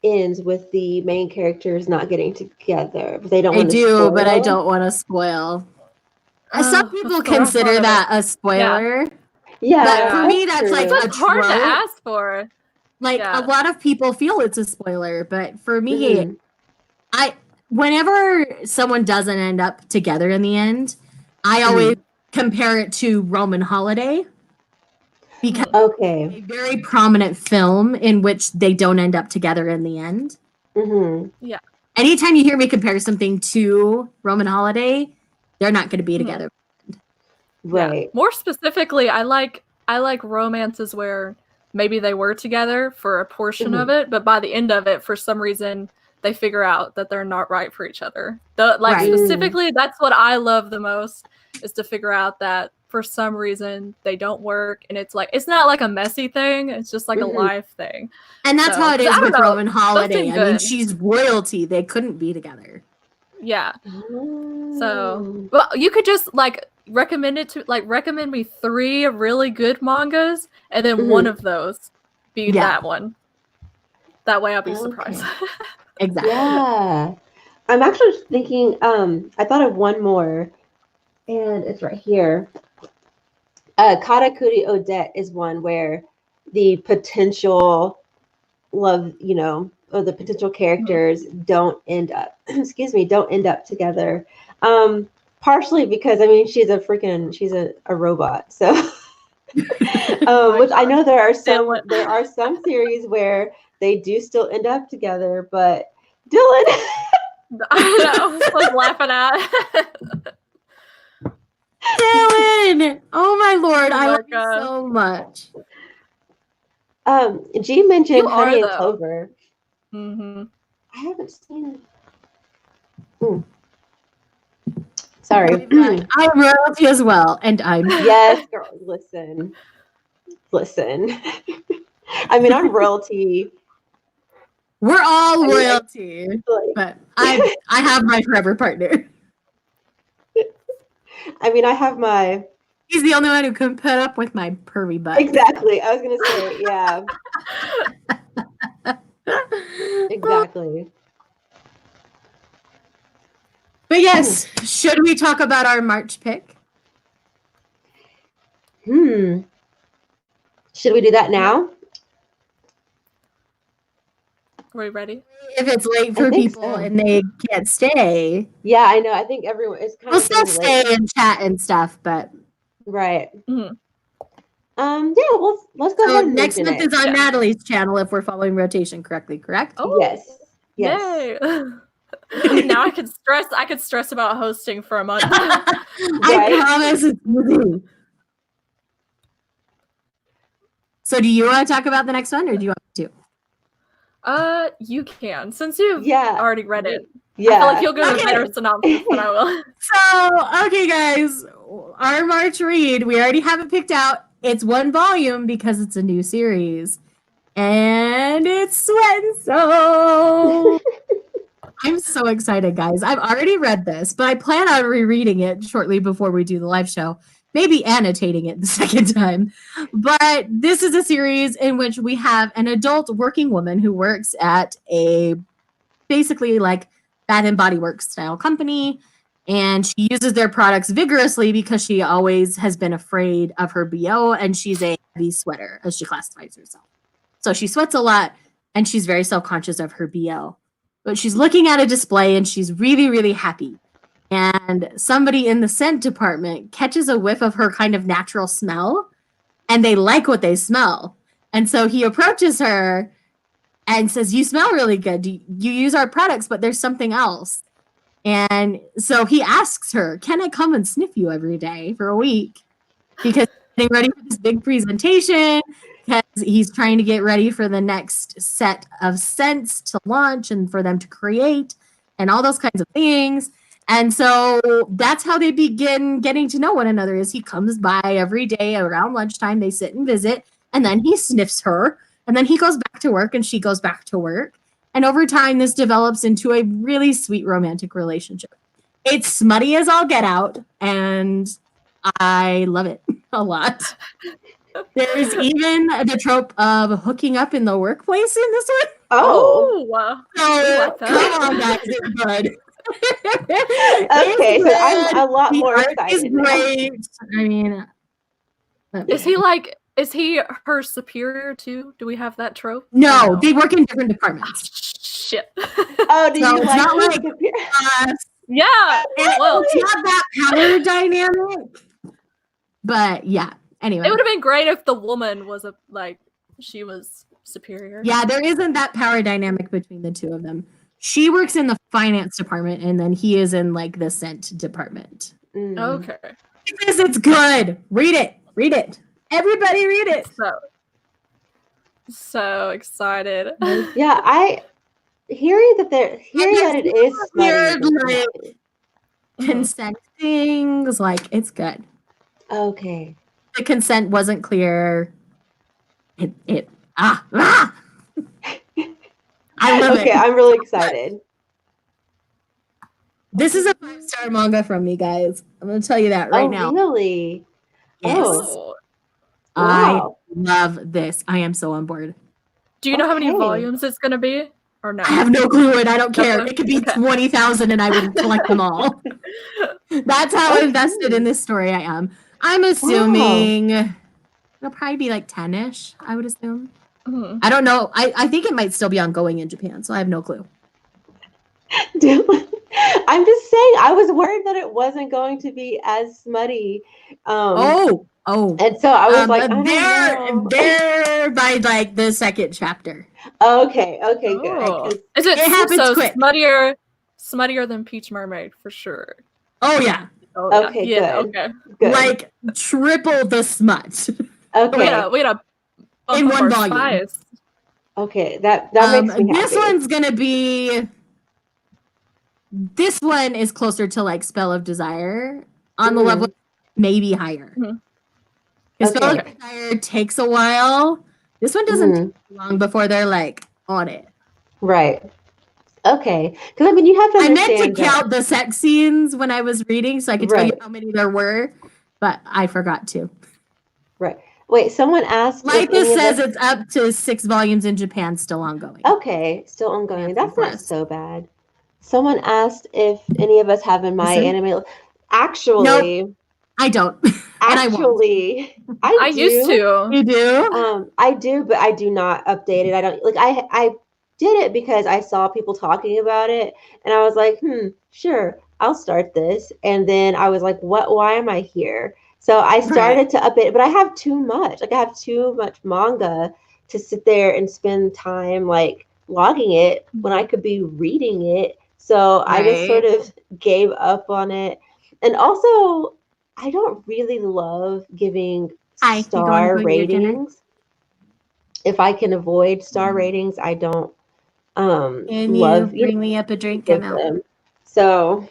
ends with the main characters not getting together. But they don't I want to do, spoil. but I don't want to spoil. Some people That's the rough consider part of that a spoiler. Yeah, But for me, that's true. like It's a like hard to trope. ask for. Like Yeah. a lot of people feel it's a spoiler, but for me, Mhm. whenever someone doesn't end up together in the end, I always compare it to Roman Holiday because Okay. it's a very prominent film in which they don't end up together in the end. Mm-hmm. Anytime you hear me compare something to Roman Holiday, they're not going to be together. Right. Yeah. More specifically, I like romances where maybe they were together for a portion of it, but by the end of it, for some reason, they figure out that they're not right for each other. Right. Specifically, that's what I love the most. is to figure out that for some reason they don't work, and it's like it's not like a messy thing, it's just like a life thing. And that's how it is with Roman Holiday. I mean, good. she's royalty. They couldn't be together. Yeah. So, well, you could just like recommend me 3 really good mangas, and then one of those be that one. That way I'll be surprised. Exactly. Yeah. I'm actually thinking, I thought of one more, and it's right here. Katakuri Odette is one where the potential love, or the potential characters don't end up, don't end up together. Partially because, I mean, she's a robot. So, which I know there are some series where they do still end up together, but Dylan. I know. I was laughing at. Dylan! Oh my lord, I love you so much. G mentioned Honey and Clover. Mm-hmm. I haven't seen it. Sorry. I'm royalty as well, and I'm yes, girl. Listen. I mean, I'm royalty. We're all royalty, but I have my forever partner. I mean, I have my. He's the only one who can put up with my pervy butt. Exactly. I was gonna say, yeah. Exactly. But yes, should we talk about our March pick? Should we do that now? Are we ready? If it's late for people and they can't stay. Yeah, I know. I think everyone is kind we'll of still stay and chat and stuff, but right. Mm-hmm. Yeah, well, let's go ahead and next month is on Natalie's channel if we're following rotation correctly, correct? Oh, yes. Yay. Now I could stress about hosting for a month. I promise it's easy. So do you want to talk about the next one or do you want to? You can, since you've already read it. Yeah. I feel like you'll give a better synopsis than I will. So, okay, guys, our March read, we already have it picked out. It's 1 volume because it's a new series. And it's Sweat and Soul. I'm so excited, guys. I've already read this, but I plan on rereading it shortly before we do the live show. Maybe annotating it the second time. But this is a series in which we have an adult working woman who works at a basically like Bath and Body Works style company. And she uses their products vigorously because she always has been afraid of her BO, and she's a heavy sweater, as she classifies herself. So she sweats a lot, and she's very self-conscious of her BO. But she's looking at a display, and she's really, really happy. And somebody in the scent department catches a whiff of her kind of natural smell, and they like what they smell. And so he approaches her and says, "You smell really good. You use our products, but there's something else." And so he asks her, "Can I come and sniff you every day for a week?" Because he's getting ready for this big presentation, because he's trying to get ready for the next set of scents to launch and for them to create and all those kinds of things. And so that's how they begin getting to know one another, is he comes by every day around lunchtime, they sit and visit, and then he sniffs her, and then he goes back to work and she goes back to work. And over time, this develops into a really sweet romantic relationship. It's smutty as all get out, and I love it a lot. There's even the trope of hooking up in the workplace in this one. Oh, wow. So, come on, guys, it's good. Okay, so I'm a lot more excited. Great. I mean, is he her superior too? Do we have that trope? No, they work in different departments. Shit. Oh, do you it's like not like yeah. Well, it's not that power dynamic. But yeah, anyway. It would have been great if the woman was she was superior. Yeah, there isn't that power dynamic between the two of them. She works in the finance department, and then he is in like the scent department. Okay. It's good. Read it. Everybody read it. So excited. Yeah, hearing that it is smutty. consent things, like it's good. Okay. The consent wasn't clear. I love Okay, it. I'm really excited. This is a 5-star manga from me, guys. I'm gonna tell you that right Oh, now. really? Yes. Oh. I Wow. love this. I am so on board. Do you know how many Okay. volumes it's gonna be? Or no? I have no clue and I don't care. Okay. It could be 20,000 and I would collect them all. That's how Okay. invested in this story I am. I'm assuming it'll probably be like 10-ish, I would assume. Mhm. I don't know. I think it might still be ongoing in Japan, so I have no clue. I'm just saying, I was worried that it wasn't going to be as smutty. Oh. And so I was like, I don't know. They're by like the second chapter. Okay, good. Oh. 'Cause Is it, It happens so quick. smuttier than Peach Mermaid for sure? Oh yeah. Oh, yeah. Okay, Yeah, good. okay. Good. Like triple the smut. Okay. We gotta bump In up one our volume. spice. Okay, that makes me This happy. one's gonna be. This one is closer to like Spell of Desire on the level, maybe higher. Mhm. Because Spell of Okay. Desire takes a while. This one doesn't take long before they're like on it. Right. Okay. Because I mean, you have to I meant understand to count the sex scenes when I was reading, so I could tell you Right. how many there were, but I forgot to. Right. Wait, someone asked Like if this any of says, us... it's up to 6 volumes in Japan, still ongoing. Okay, still ongoing. That's That's not so bad. Someone asked if any of us have in my Listen. anime... Actually... I don't. And I won't. Actually, I do. used to. You do? I do, but I do not update it. I don't like I did it because I saw people talking about it and I was like, sure, I'll start this. And then I was like, why am I here? So I started to update it, but I have too much. Like I have too much manga to sit there and spend time like logging it when I could be reading it. So I just sort of gave up on it. And also I don't really love giving star ratings. If I can avoid star ratings, I don't love bring me up a drink. I'm out. them. So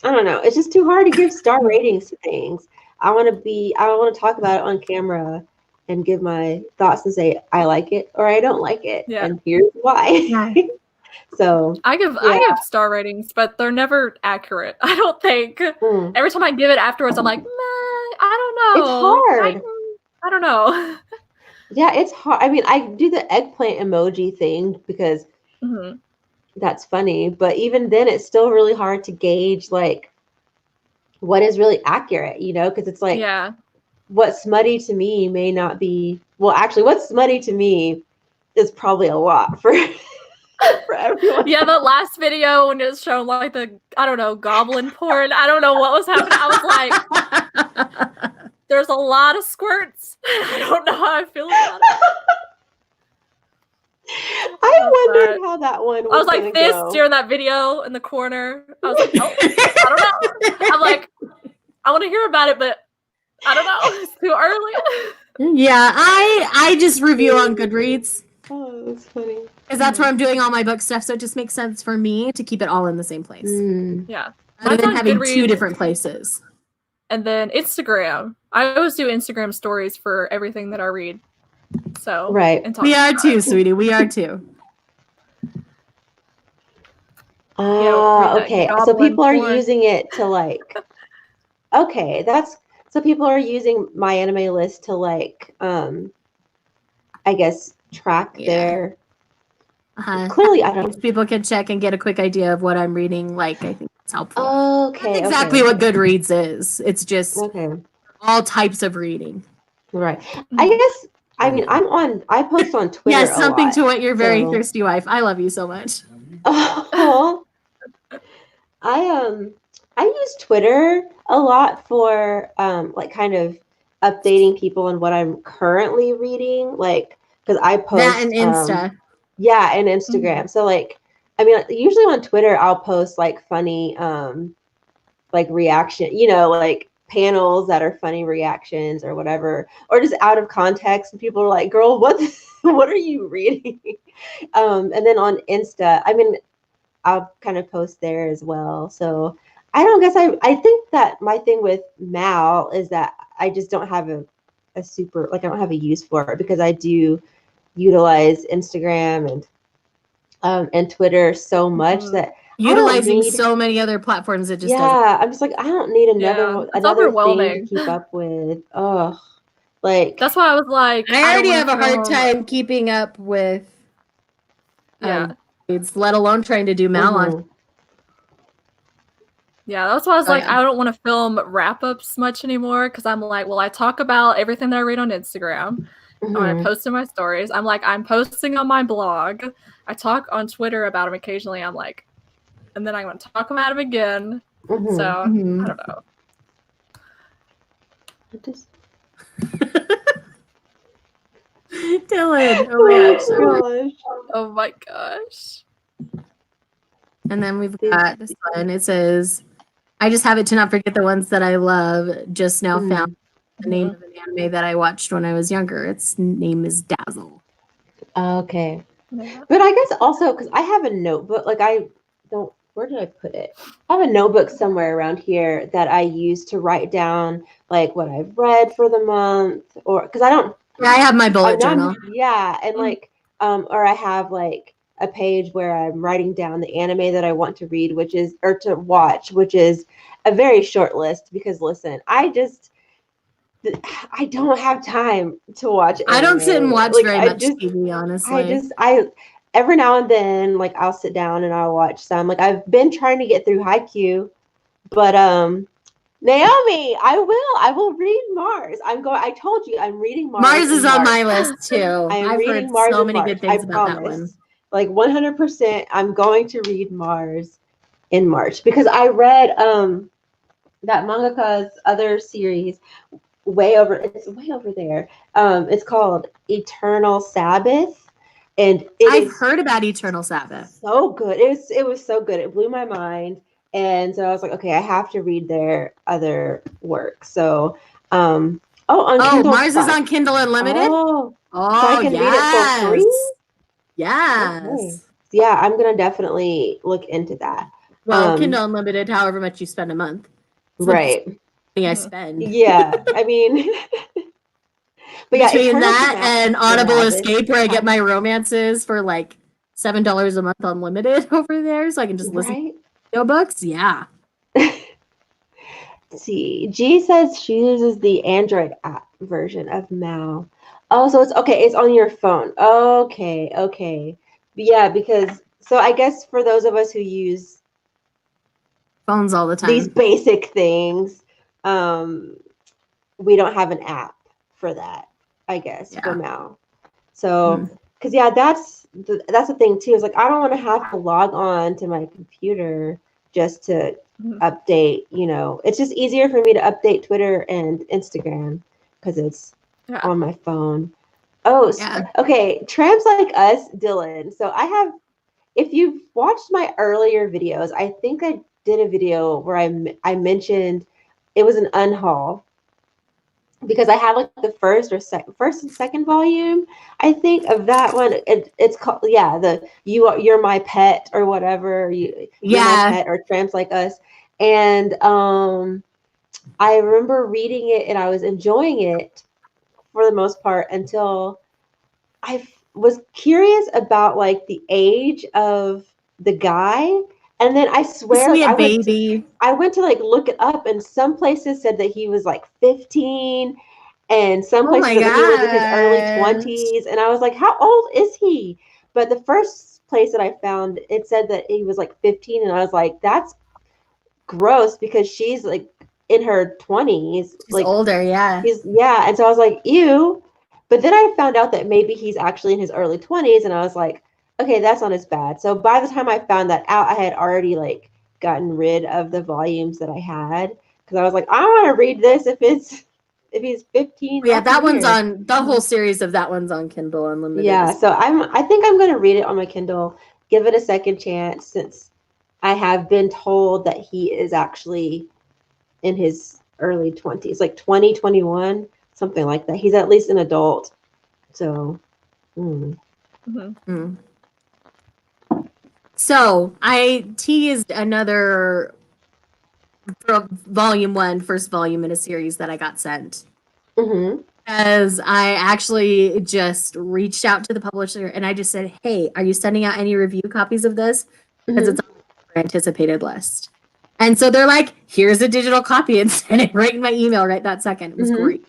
I don't know. It's just too hard to give star ratings to things. I want to talk about it on camera and give my thoughts and say I like it or I don't like it. Yeah. And here's why. Yeah. So I give star ratings, but they're never accurate. I don't think. Every time I give it afterwards, I'm like, I don't know. It's hard. I don't know. Yeah, it's hard. I mean, I do the eggplant emoji thing because that's funny, but even then, it's still really hard to gauge like what is really accurate, because it's like, what's smutty to me may not be. Well, actually, what's smutty to me is probably a lot for everyone. Yeah, the last video when it was shown like the goblin porn. I don't know what was happening. I was like, there's a lot of squirts. I don't know how I feel about it. I wondered how that one was. I was like this during that video in the corner. I was like, I don't know. I'm like, I want to hear about it, but I don't know. It's too early. Yeah, I just review on Goodreads. Oh, that's funny. Because that's where I'm doing all my book stuff, so it just makes sense for me to keep it all in the same place. Yeah. Rather than having Goodreads, 2 different places. And then Instagram. I always do Instagram stories for everything that I read. So we are too, sweetie. We are too. Okay. So people are using it to like. Okay, so people are using my anime list to like, I guess track their. Clearly, I don't. People can check and get a quick idea of what I'm reading. Like, I think it's helpful. Okay, that's exactly what Goodreads is. It's just all types of reading. Right. I guess. I mean, I post on Twitter. Yes, something a lot, to what your very thirsty wife. I love you so much. Oh, I use Twitter a lot for like kind of updating people on what I'm currently reading, like because I post that and Insta. And Instagram. So like, I mean, usually on Twitter I'll post like funny like reaction, like panels that are funny reactions or whatever, or just out of context, and people are like, "Girl, what are you reading?" And then on Insta, I mean, I'll kind of post there as well. So I don't guess I think that my thing with Mal is that I just don't have a super like I don't have a use for it because I do utilize Instagram and Twitter so much that I don't Utilizing need. so many other platforms, it just doesn't. Yeah, I'm just like I don't need Yeah, it's another thing to overwhelming. keep up with. Ugh, like That's why I was like, I don't already wanna have a hard film- time keeping up with Yeah, it's let alone trying to do Mal on. mhm. yeah. That's why I was Oh, like, yeah. I don't want to film wrap ups much anymore because I'm like, well, I talk about everything that I read on Instagram. Or I Mhm. post in my stories. I'm like, I'm posting on my blog. I talk on Twitter about them occasionally. I'm like, and then I'm going to talk about them again. Mhm. So Mhm. I don't know. I just- Dylan. Oh my gosh. gosh. Oh my gosh. And then we've got this one. It says, I just have it to not forget the ones that I love. Just now found the name of an anime that I watched when I was younger. Its name is Dazzle. Okay. Yeah. But I guess also because I have a notebook, like I don't, where did I put it? I have a notebook somewhere around here that I use to write down like what I've read for the month, or because I don't, Yeah, I have my I'm bullet not, journal. yeah, and like, or I have like a page where I'm writing down the anime that I want to read, which is, or to watch, which is a very short list because listen, I don't have time to watch I don't sit and anime. watch Like very I much just TV, honestly. I every now and then like I'll sit down and I'll watch some. Like I've been trying to get through Haikyuu, but Naomi, I will read Mars. I told you I'm reading Mars. Mars is in on March. my list too. I am I've reading heard Mars so in many March. good things I about that promise. one. Like 100% I'm going to read Mars in March because I read that mangaka's other series it's way over there. It's called Eternal Sabbath, and I've heard about Eternal Sabbath. so good. It was so good. It blew my mind, and so I was like, okay, I have to read their other work. So, on Kindle Mars is Plus. on Kindle Unlimited. Oh, so I Oh can read it for free. yes. Okay. Yeah, I'm gonna definitely look into that. Well, Kindle Unlimited, however much you spend a month. It's like Right. the money I spend. Yeah, I mean. But yeah, Between Eternal that and Audible Sabbath. Escape, where I get my romances for like $7 a month unlimited over there, so I can just listen Right? to audiobooks. Yeah. Let's see. G says she uses the Android app version of Mal. Oh, so it's okay. It's on your phone. Okay, okay. Yeah, because so I guess for those of us who use Phones all the these time. basic things, we don't have an app for that, I guess, for Yeah. Mal. So, because yeah, that's the thing too. Is like I don't want to have to log on to my computer just to update. It's just easier for me to update Twitter and Instagram because it's on my phone. Oh, Yeah. okay. Tramps like us, Dylan. So if you've watched my earlier videos, I think I did a video where I mentioned it was an unhaul because I have like the first and second volume, I think, of that one. It's called you're my pet or whatever. You're my pet or Tramps Like Us. And I remember reading it and I was enjoying it for the most part until I was curious about like the age of the guy. And then I swear, like, I went to like look it up, and some places said that he was like 15, and some places said that he was in his early 20s. And I was like, how old is he? But the first place that I found, it said that he was like 15, and I was like, that's gross because she's like in her 20s. She's like older, yeah. And so I was like, ew. But then I found out that maybe he's actually in his early 20s, and I was like, okay, that's not as bad. So by the time I found that out, I had already like gotten rid of the volumes that I had because I was like, I want to read this if he's 15. Yeah, that one's on the whole series of that one's on Kindle Unlimited. Yeah, so I think I'm gonna read it on my Kindle, give it a second chance since I have been told that he is actually in his early 20s, like 2021, something like that. He's at least an adult. So So I teased another for volume 1, first volume in a series that I got sent. Mm-hmm. As I actually just reached out to the publisher and I just said, hey, are you sending out any review copies of this? Because it's on the anticipated list. And so they're like, here's a digital copy, and sent it right in my email right that second. It was great.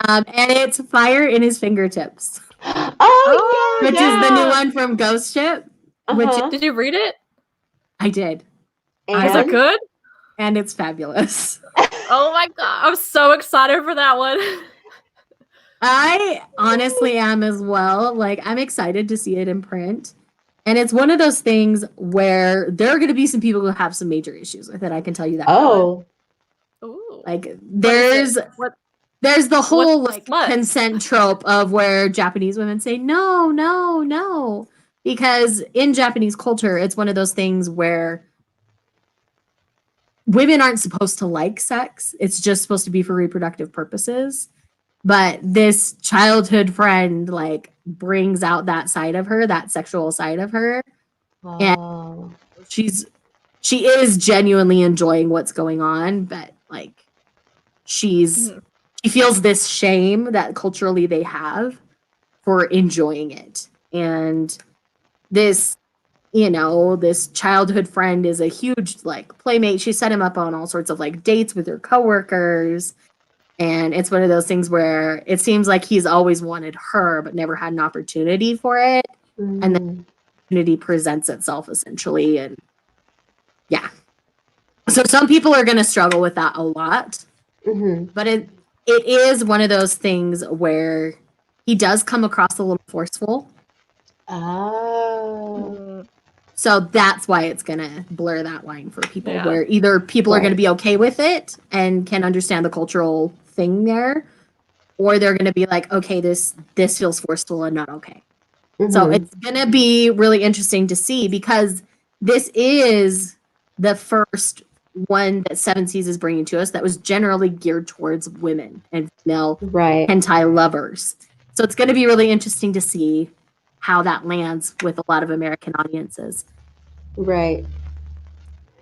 And it's Fire in His Fingertips. Oh, which yeah. is the new one from Ghost Ship. Did you read it? I did. Is it good? And it's fabulous. Oh my god, I'm so excited for that one. I honestly am as well. Like, I'm excited to see it in print. And it's one of those things where there are going to be some people who have some major issues with it. I can tell you that. Oh. Ooh. Like, there's the whole like consent trope of where Japanese women say, no, no, no. Because in Japanese culture, it's one of those things where women aren't supposed to like sex. It's just supposed to be for reproductive purposes. But this childhood friend like brings out that side of her, that sexual side of her. Oh. And she is genuinely enjoying what's going on, but like she feels this shame that culturally they have for enjoying it. And this, this childhood friend is a huge like playmate. She set him up on all sorts of like dates with her coworkers. And it's one of those things where it seems like he's always wanted her, but never had an opportunity for it. And then the opportunity presents itself essentially. And yeah. So some people are going to struggle with that a lot. But it is one of those things where he does come across a little forceful. Oh. So that's why it's going to blur that line for people where either people are going to be okay with it and can understand the cultural thing there, or they're going to be like, okay, this feels forceful and not okay. So it's going to be really interesting to see, because this is the first one that Seven Seas is bringing to us that was generally geared towards women and female hentai lovers. So it's going to be really interesting to see how that lands with a lot of American audiences. Right.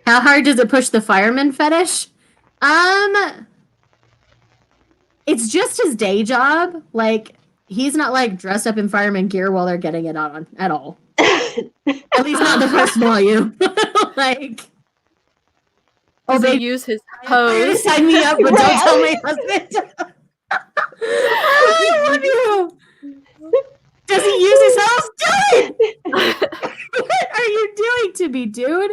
How hard does it push the fireman fetish? It's just his day job. Like, he's not like dressed up in fireman gear while they're getting it on at all. At least not the first volume. Like, does he use his hose? Sign me up, but don't tell my husband. I love you. Does he use his hose? Do it! What are you doing to me, dude?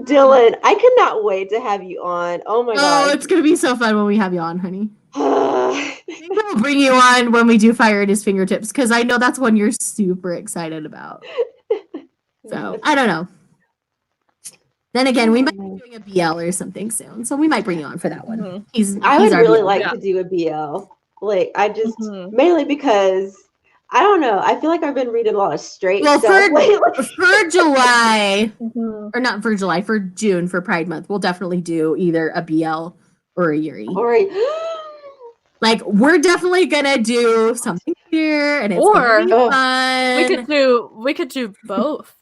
Dylan, I cannot wait to have you on. Oh my god. Oh, it's going to be so fun when we have you on, honey. Maybe we'll bring you on when we do Fire at His Fingertips, because I know that's one you're super excited about. So, I don't know. Then again, we might be doing a BL or something soon, so we might bring you on for that one. I would really like to do a BL. Like, I just, mainly because, I don't know, I feel like I've been reading a lot of straight stuff lately. For July, or not for July, for June, for Pride Month, we'll definitely do either a BL or a Yuri. Like, we're definitely gonna do something here, and it's gonna be fun. We could do both.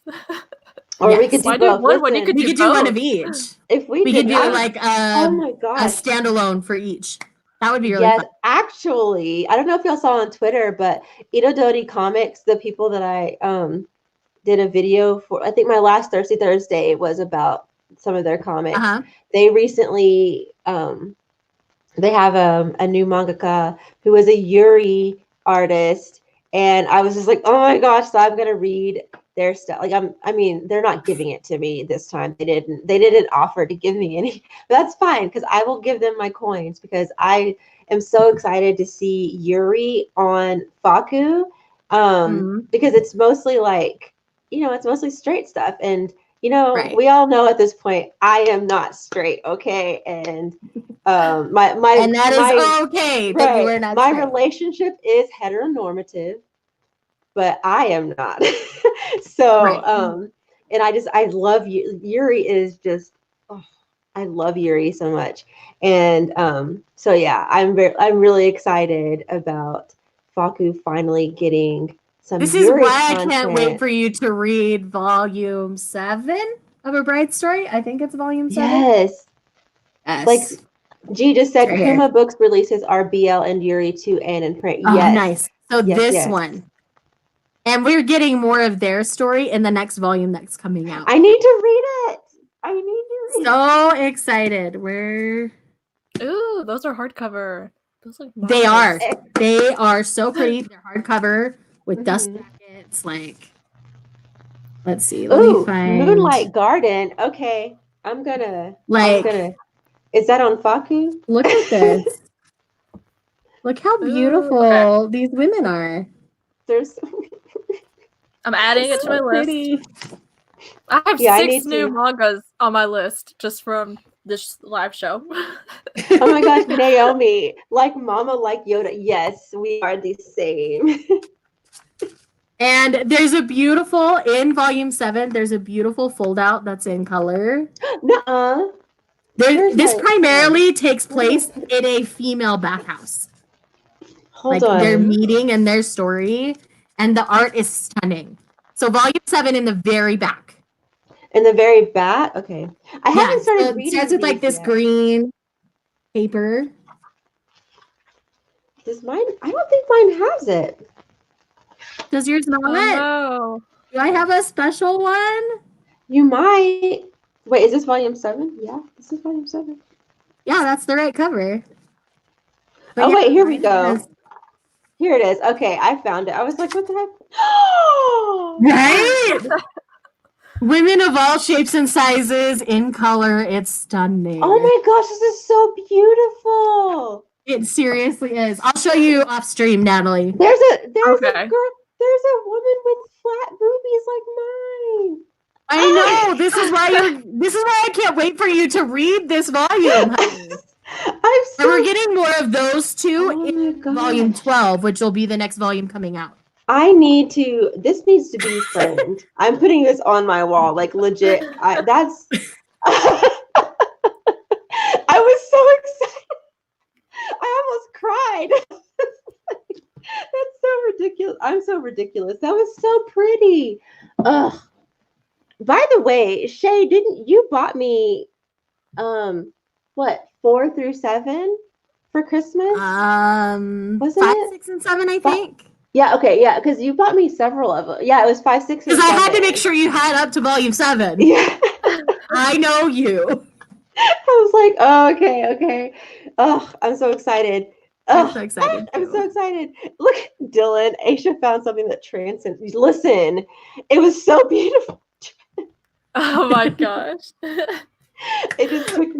Or we could do both. We could do one of each. If we could do like oh my God, a standalone for each. That would be really fun. Actually, I don't know if y'all saw on Twitter, but Itadori Comics, the people that I did a video for, I think my last Thirsty Thursday was about some of their comics. They recently they have a new mangaka who is a Yuri artist, and I was just like, oh my gosh, so I'm gonna read their stuff. Like, I mean, they're not giving it to me this time. They didn't offer to give me any, but that's fine, because I will give them my coins, because I am so excited to see Yuri on Faku, because it's mostly like, it's mostly straight stuff, and we all know at this point I am not straight, okay, and my and that is okay that you are not my straight. Relationship is heteronormative, but I am not. So and I love you. Yuri is just, I love Yuri so much, and so yeah, I'm really excited about Faku finally getting some. This Yuri is why content. I can't wait for you to read volume 7 of A Bride Story. I think it's volume 7. Yes. Yes. Like G just said, Right here. Kuma Books releases are BL and Yuri 2 and in print. Oh, Yes. nice. So Yes, this yes. one. And we're getting more of their story in the next volume that's coming out. I need to read it. I need to read it. So excited. We're Ooh, those are hardcover. Those look They marvelous. are. They are so pretty. They're hardcover with dust Mhm. jackets. Like, let's see. Let me Ooh, find. Moonlight Garden. Okay. I'm gonna. Is that on Faku? Look at this. Look how beautiful okay. these women are. There's. I'm adding it to my pretty. list. I have Yeah, I 6 need new to. mangas on my list just from this live show. Oh my gosh, Naomi, like Mama, like Yoda. Yes, we are the same. And there's a beautiful, in volume 7, there's a beautiful fold out that's in color. Nuh-uh. This primarily takes place in a female bathhouse. Hold like on. their meeting and their story, and the art is stunning. So volume 7 in the very back. In the very back? Okay. I haven't started so reading it starts with like this yet. green paper. Does mine? I don't think mine has it. Does yours not? Oh, no. Do I have a special one? You might. Wait, is this volume 7? Yeah, this is volume 7. Yeah, that's the right cover. But Oh, yeah, wait, here we mine go. has- Here it is. Okay, I found it. I was like, what the heck? Right? Women of all shapes and sizes in color. It's stunning. Oh my gosh, this is so beautiful. It seriously is. I'll show you off stream, Natalie. There's a girl. Okay. There's a woman with flat boobies like mine. I know. This is why I can't wait for you to read this volume. And we're getting more of those two in volume 12, which will be the next volume coming out. This needs to be framed. I'm putting this on my wall, like legit. I was so excited. I almost cried. That's so ridiculous. I'm so ridiculous. That was so pretty. Ugh. By the way, Shay, didn't you bought me what, 4 through 7 for Christmas? Wasn't 5, 6, and 7, I think. Yeah, okay, yeah, because you bought me several of them. Yeah, it was 5, 6, and 7. Because I had to make sure you had up to volume 7. Yeah. I know you. I was like, oh, okay. Oh, I'm so excited. I'm so excited. I'm so excited. Look, Dylan, Aisha found something that transcends. Listen, it was so beautiful. Oh my gosh. It took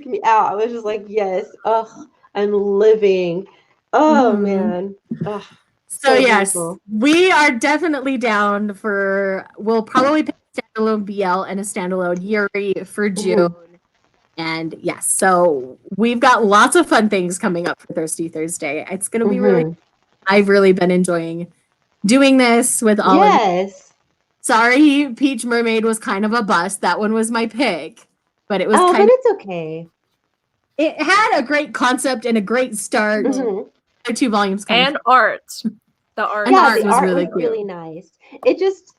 me out. I was just like, yes. Oh, I'm living. Oh man. Oh, so yes, beautiful. we are definitely down for. We'll probably pick a standalone BL and a standalone Yuri for June. And yes, so we've got lots of fun things coming up for Thirsty Thursday. It's going to be really. I've really been enjoying doing this with all of you. Sorry, Peach Mermaid was kind of a bust. That one was my pick, but it was but it's okay. It had a great concept and a great start. 2 volumes coming. And art. The art. And Yeah, the art the was art really was cute. really nice. It just,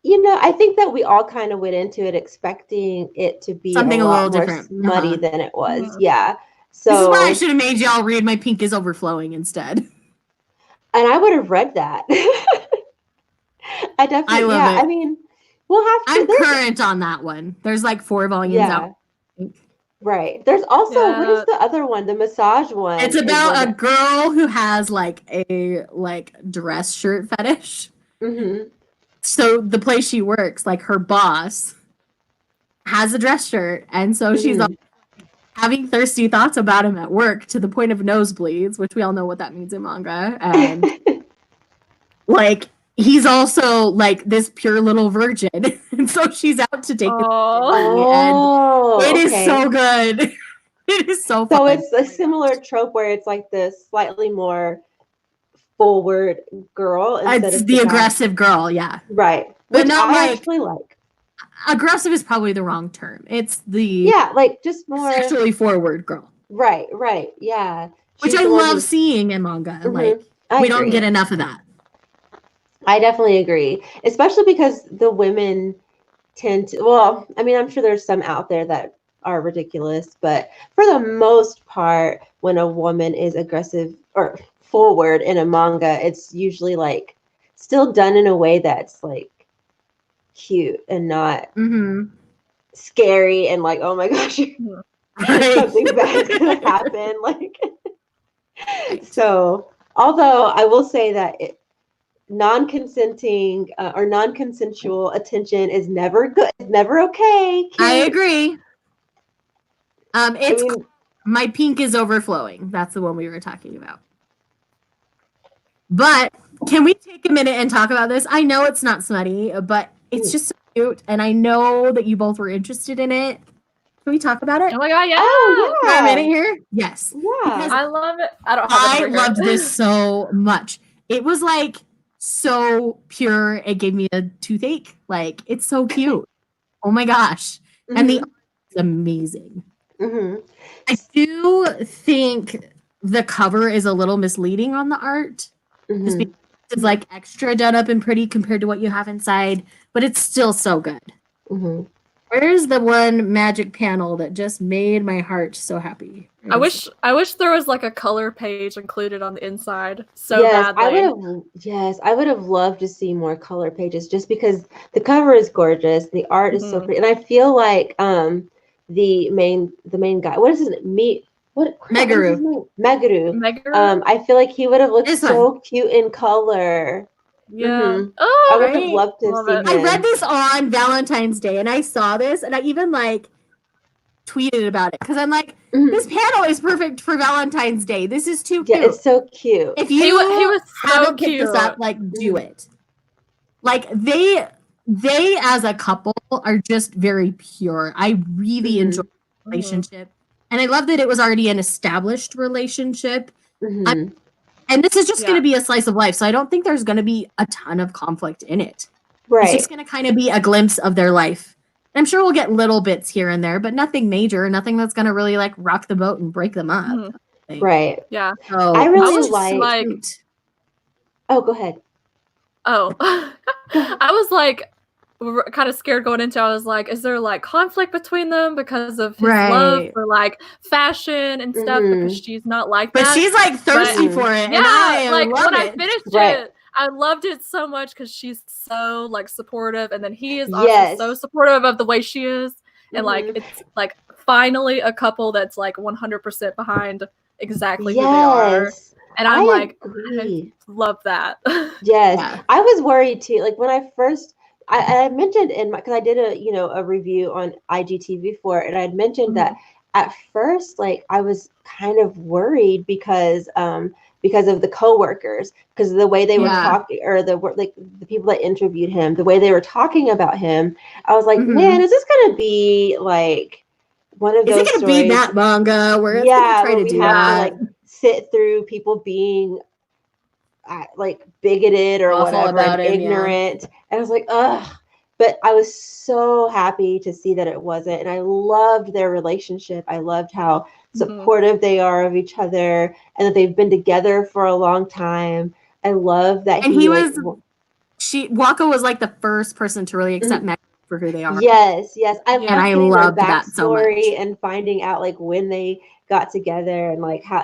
I think that we all kind of went into it expecting it to be something a little more different, smutty than it was. Yeah. So this is why I should have made y'all read My Pink is Overflowing instead. And I would have read that. I definitely. love it. I mean, we'll have to. I'm current on that one. There's like 4 volumes out. Right. There's also what is the other one? The massage one. It's about a girl who has like a dress shirt fetish. So the place she works, like her boss, has a dress shirt, and so she's having thirsty thoughts about him at work to the point of nosebleeds, which we all know what that means in manga. And like he's also like this pure little virgin, and so she's out to take his and it is so good. It is so fun. So it's a similar trope where it's like the slightly more forward girl instead it's of the aggressive girl, yeah. Right. But Which not I like actually like. Aggressive is probably the wrong term. It's the like just more sexually forward girl. Right, yeah. Which I love seeing in manga. Like we don't get enough of that. I definitely agree. Especially because the women tend to, well, I mean, I'm sure there's some out there that are ridiculous, but for the most part, when a woman is aggressive or forward in a manga, it's usually like still done in a way that's like cute and not scary and like, oh my gosh, something bad's gonna happen. Like, so although I will say that non-consenting or non-consensual attention is never good. It's never okay. I agree. My pink is overflowing. That's the one we were talking about. But can we take a minute and talk about this? I know it's not smutty, but it's just so cute, and I know that you both were interested in it. Can we talk about it? Oh my god, yeah! Oh yeah. For a minute here? Yes. Yeah. I love it. I loved this so much. It was like so pure. It gave me a toothache. Like, it's so cute. Oh my gosh. And the art is amazing. I do think the cover is a little misleading on the art. Just because it's like extra done up and pretty compared to what you have inside, but it's still so good. Where's the one magic panel that just made my heart so happy? I wish there was like a color page included on the inside so badly. I would have loved to see more color pages just because the cover is gorgeous, the art is so pretty, and I feel like the main guy, what is his name? Meguru. Meguru. I feel like he would have looked so cute in color. Yeah. Oh, I would have loved to see him. I read this on Valentine's Day, and I saw this, and I even like tweeted about it because I'm like, this panel is perfect for Valentine's Day. This is too cute. Yeah, it's so cute. If you haven't picked this up, like, do it. Like, they as a couple are just very pure. I really enjoy the relationship, and I love that it was already an established relationship. And this is just going to be a slice of life, so I don't think there's going to be a ton of conflict in it. Right. It's just going to kind of be a glimpse of their life. I'm sure we'll get little bits here and there, but nothing major, nothing that's going to really like rock the boat and break them up. Right. Yeah. So I really like. Oh, go ahead. Oh, I was like kind of scared going into. I was like, is there like conflict between them because of his love for like fashion and stuff? Because she's not like that. But she's like thirsty for it. Yeah, and I like love when it. I finished it, I loved it so much because she's so like supportive, and then he is also so supportive of the way she is, and like it's like finally a couple that's like 100% behind exactly who they are. And I'm like, I love that. Yes, I was worried too. Like when I first, I mentioned in my, because I did a review on IGTV for it, and I'd mentioned that at first, like I was kind of worried because of the coworkers, because of the way they were talking, or the people that interviewed him, the way they were talking about him. I was like, man, is this gonna be like one of those? Is it gonna be that manga where it's gonna try to do that? To, like, sit through people being like bigoted or awful whatever, and ignorant. And I was like, ugh. But I was so happy to see that it wasn't. And I loved their relationship. I loved how supportive they are of each other, and that they've been together for a long time. I love that. And Waka was like the first person to really accept Meg for who they are. Yes. I loved that so much. And finding out like when they got together, and like how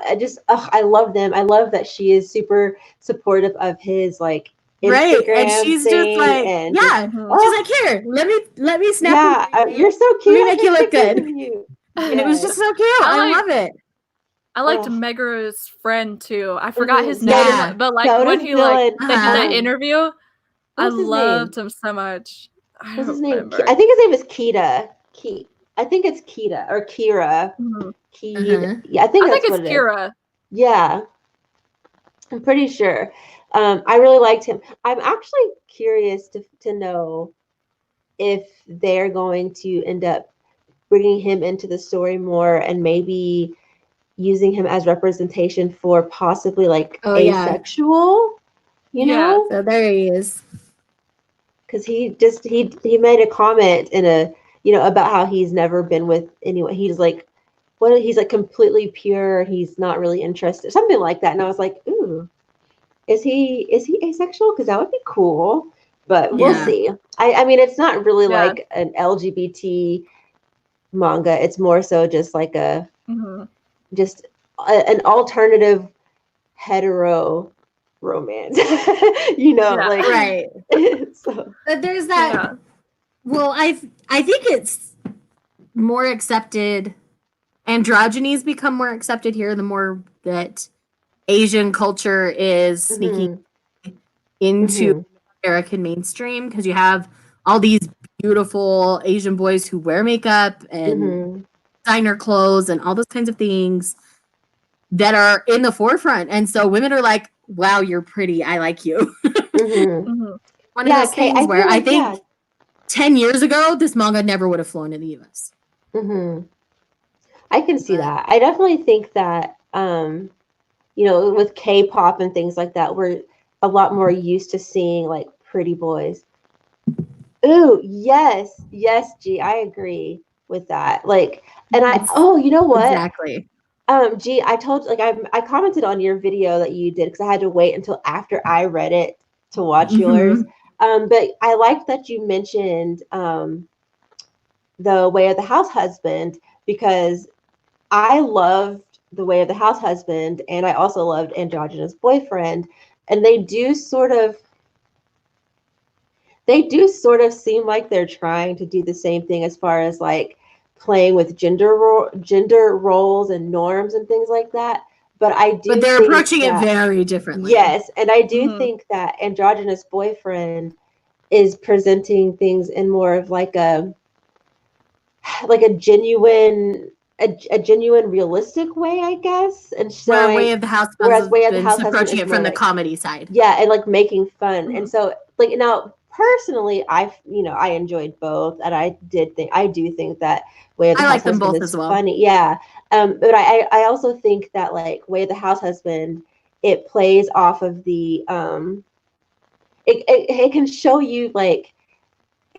I love them. I love that she is super supportive of his like Instagram and she's just like, and she's like, here, let me snap. Yeah, you're so cute. Let me make you look good. And it was just so cute. I love it. I liked Meguru's friend too. I forgot his name, but like when he like they did that interview, I loved him so much. What's his name? I think his name is Kita. I think it's Kita or Kira. Yeah, I think it's Kira. Yeah, I'm pretty sure. I really liked him. I'm actually curious to know if they're going to end up bringing him into the story more, and maybe using him as representation for possibly like asexual. You know? So there he is. Because he made a comment in a about how he's never been with anyone. He's like he's like completely pure. He's not really interested, something like that. And I was like, ooh, is he asexual? Because that would be cool. But we'll see. I mean, it's not really like an LGBT manga. It's more so just like an alternative hetero romance. Like right. So But there's that. Yeah. Well, I think it's more accepted. Androgynies become more accepted here the more that Asian culture is sneaking into American mainstream, because you have all these beautiful Asian boys who wear makeup and designer clothes and all those kinds of things that are in the forefront. And so women are like, wow, you're pretty. I like you. One of those things where I think 10 years ago, this manga never would have flown in the US. I can see that. I definitely think that, with K-pop and things like that, we're a lot more used to seeing like pretty boys. Ooh, yes, G, I agree with that. Like, and you know what? Exactly. G, I told, like, I commented on your video that you did because I had to wait until after I read it to watch yours. But I liked that you mentioned The Way of the House Husband, because I loved The Way of the House Husband, and I also loved Androgynous Boyfriend, and they do sort of seem like they're trying to do the same thing as far as like playing with gender roles and norms and things like that. But they're approaching it very differently. Yes, and I do think that Androgynous Boyfriend is presenting things in more of like a genuine realistic way, I guess, and showing Way of the House Husband approaching it from the comedy side. Yeah, and like making fun. And so like now personally, I enjoyed both, and I do think that Way of the House Husband is funny. Yeah. But I also think that like Way of the House Husband, it plays off of the it can show you like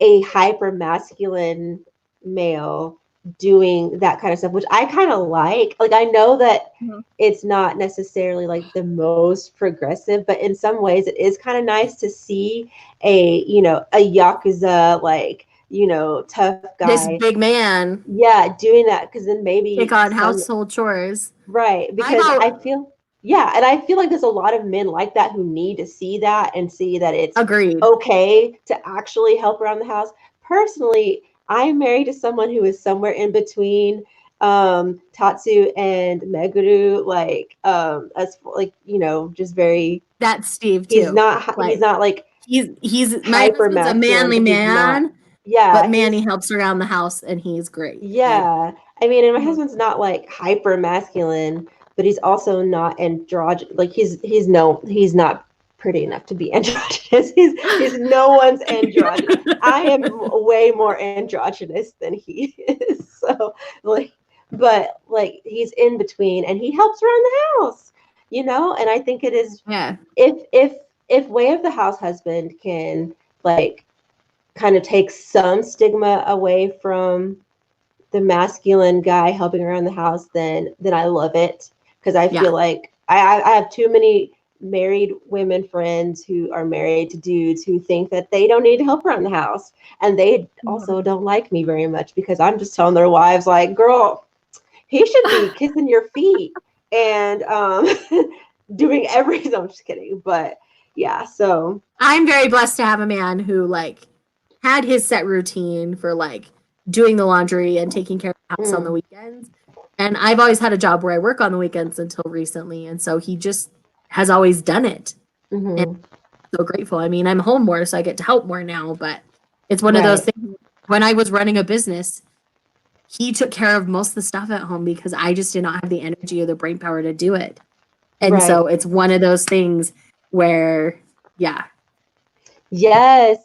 a hyper masculine male doing that kind of stuff, which I kind of like. Like, I know that it's not necessarily like the most progressive, but in some ways it is kind of nice to see a Yakuza, like, tough guy. This big man. Yeah, doing that, because then maybe take on household chores. Right. Because I feel like there's a lot of men like that who need to see that and see that it's okay to actually help around the house. Personally, I'm married to someone who is somewhere in between Tatsu and Meguru, like as like, just very. That's Steve too. He's not like he's my husband's a manly man. But Manny helps around the house and he's great. Yeah. I mean, and my husband's not like hyper masculine, but he's also not androgynous. Like he's not pretty enough to be androgynous. He's no one's androgynous. I am way more androgynous than he is. So but he's in between, and he helps around the house, and I think it is, if Way of the House Husband can like kind of take some stigma away from the masculine guy helping around the house, then I love it, because I feel like I have too many married women friends who are married to dudes who think that they don't need to help around the house, and they also don't like me very much because I'm just telling their wives like, girl, he should be kissing your feet and doing everything. I'm just kidding, but yeah. So I'm very blessed to have a man who like had his set routine for like doing the laundry and taking care of the house on the weekends. And I've always had a job where I work on the weekends until recently. And so he just has always done it. And I'm so grateful. I mean, I'm home more, so I get to help more now, but it's one of those things. When I was running a business, he took care of most of the stuff at home because I just did not have the energy or the brain power to do it. And so it's one of those things where, Yes.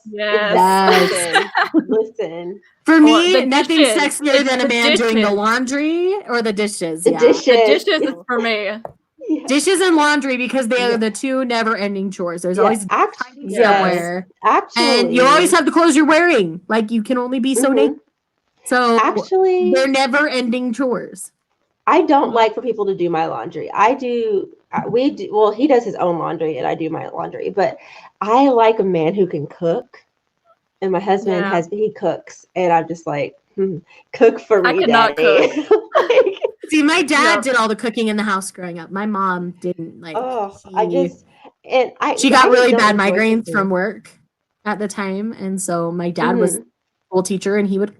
Listen. For me, nothing sexier than a man doing the laundry or the dishes. The dishes. The dishes is for me. Yeah. Dishes and laundry, because they are the two never-ending chores. There's always somewhere. Actually, and you always have the clothes you're wearing. Like, you can only be so naked. So actually, they're never-ending chores. I don't like for people to do my laundry. I do. Well, he does his own laundry, and I do my laundry. But I like a man who can cook. and my husband Yeah. he cooks, and I'm just like, cook for me, I could not Daddy. Like, See, my dad Yep. did all the cooking in the house growing up. My mom didn't. Like, oh, she I got really don't bad enjoy migraines cooking. from work at the time, and so my dad was a Mhm, school teacher, and he would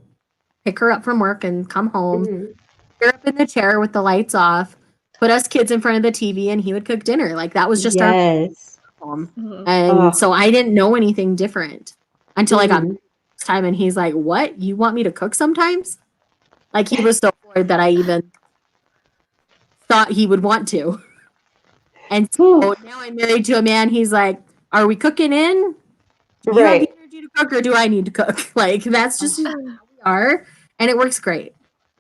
pick her up from work and come home, mhm. her up in the chair with the lights off, put us kids in front of the TV, and he would cook dinner. Like, that was just our Yes. home. Mhm. And Oh. so I didn't know anything different until I got Mhm. this time, and he's like, "What? You want me to cook sometimes?" Like, he was so bored that I even thought he would want to. And Whew. so now I'm married to a man. He's like, "Are we cooking in? Do you have the Right. energy to cook, or do I need to cook?" Like, that's just how we are, and it works great.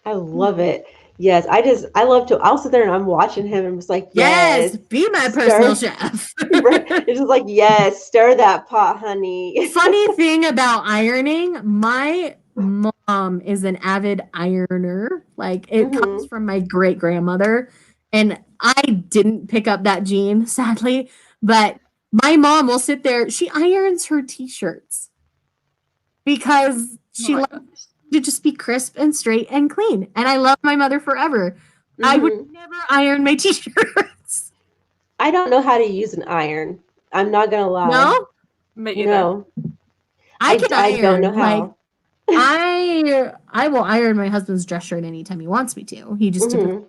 I love it. Yes, I love to. I'll sit there and I'm watching him and just like, Yes, yes, be my stir. personal chef. Right. It's just like, yes, stir that pot, honey. Funny thing about ironing, my mom is an avid ironer. Like, it comes Mhm. from my great grandmother, and I didn't pick up that gene, sadly. But my mom will sit there. She irons her t-shirts because Oh she my loves gosh. to just be crisp and straight and clean. And I love my mother forever. I would Mhm. never iron my t-shirts. I don't know how to use an iron. I'm not gonna lie. No, Me either. No, I can I don't know iron. Like, how. I will iron my husband's dress shirt anytime he wants me to. He just depends. Mhm.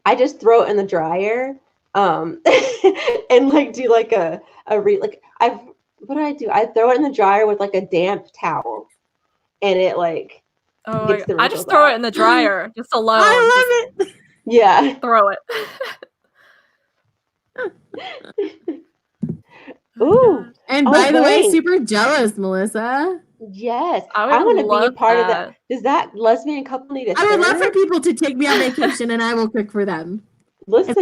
I just throw it in the dryer, and like do like like what do I do? I throw it in the dryer with like a damp towel, and it like Oh, gets the I wrinkles just throw it out. in the dryer just alone. I Just love it. Yeah. throw it. Oh my Ooh. gosh. And Oh by the way, wait. super jealous, Melissa. Yes. I I would want to be a love part of that. that. Does that lesbian couple need a I would love for third? people to take me on vacation and I will cook for them. And they Listen,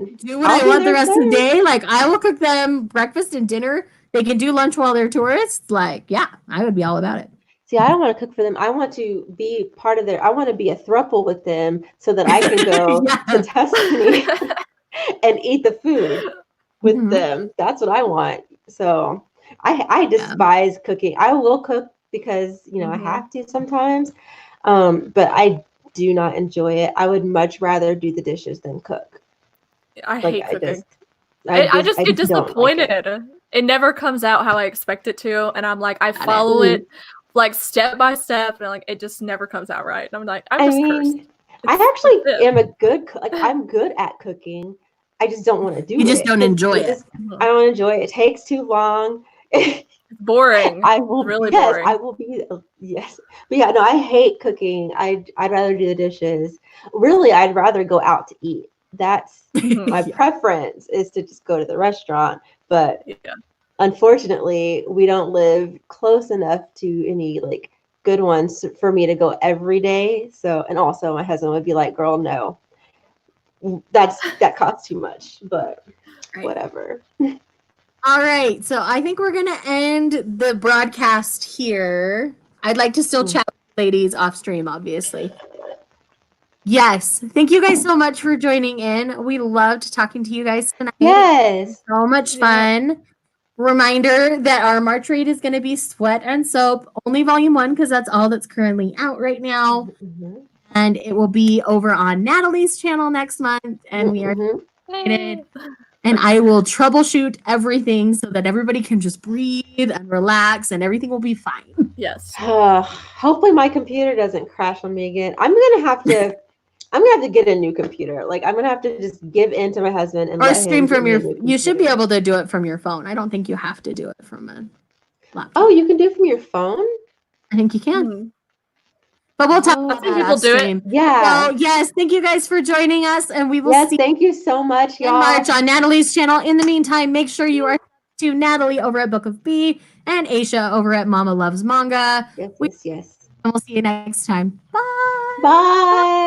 can do what I'll I be want the there rest of the first. day. Like, I will cook them breakfast and dinner. They can do lunch while they're tourists. Like, yeah, I would be all about it. See, I don't want to cook for them. I want to be part of I want to be a throuple with them so that I can go to Yeah. Tuscany and eat the food with Mhm. them. That's what I want. So I despise cooking. I will cook because, I Mhm. have to sometimes. But I do not enjoy it. I would much rather do the dishes than cook. I Like hate cooking. I I just I get don't like it. disappointed. It never comes out how I expect it to, and I'm like, I Got it. follow it like step by step, and like it just never comes out right. And I'm like, I'm I just cursed. mean, I It's actually it. am a good cook. Like I'm good at cooking. I just don't want to You do just it don't because enjoy it. I don't enjoy it. It takes too long. It's boring. I will Really yes, boring. I will be yes. But yeah, no, I hate cooking. I'd rather do the dishes. Really, I'd rather go out to eat. That's Mhm. my Yeah. preference is to just go to the restaurant. But Yeah. unfortunately, we don't live close enough to any like good ones for me to go every day. So, and also my husband would be like, "Girl, no, that costs too much." But Right. whatever. All right. So I think we're going to end the broadcast here. I'd like to still chat with ladies off stream, obviously. Yes. Thank you guys so much for joining in. We loved talking to you guys tonight. Yes. So much Yeah. fun. Reminder that our March read is going to be Sweat and Soap, only volume 1, because that's all that's currently out right now. Mhm. And it will be over on Natalie's channel next month. And we are Mhm. excited. And I will troubleshoot everything so that everybody can just breathe and relax and everything will be fine. Yes. Hopefully my computer doesn't crash on me again. I'm gonna have to get a new computer. Like I'm gonna have to just give in to my husband and Or let him stream get from me a your, new you should be computer. able to do it from your phone. I don't think you have to do it from a laptop. Oh, you can do it from your phone? I think you can. Mhm. But we'll talk Oh. about I've seen that people off do it. stream. Yeah. So yes, thank you guys for joining us and we will Yes, see thank you so much, you y'all. in March on Natalie's channel. In the meantime, make sure you are to Natalie over at Book of B and Aisha over at Mama Loves Manga. Yes, yes, yes. And we'll see you next time. Bye. Bye.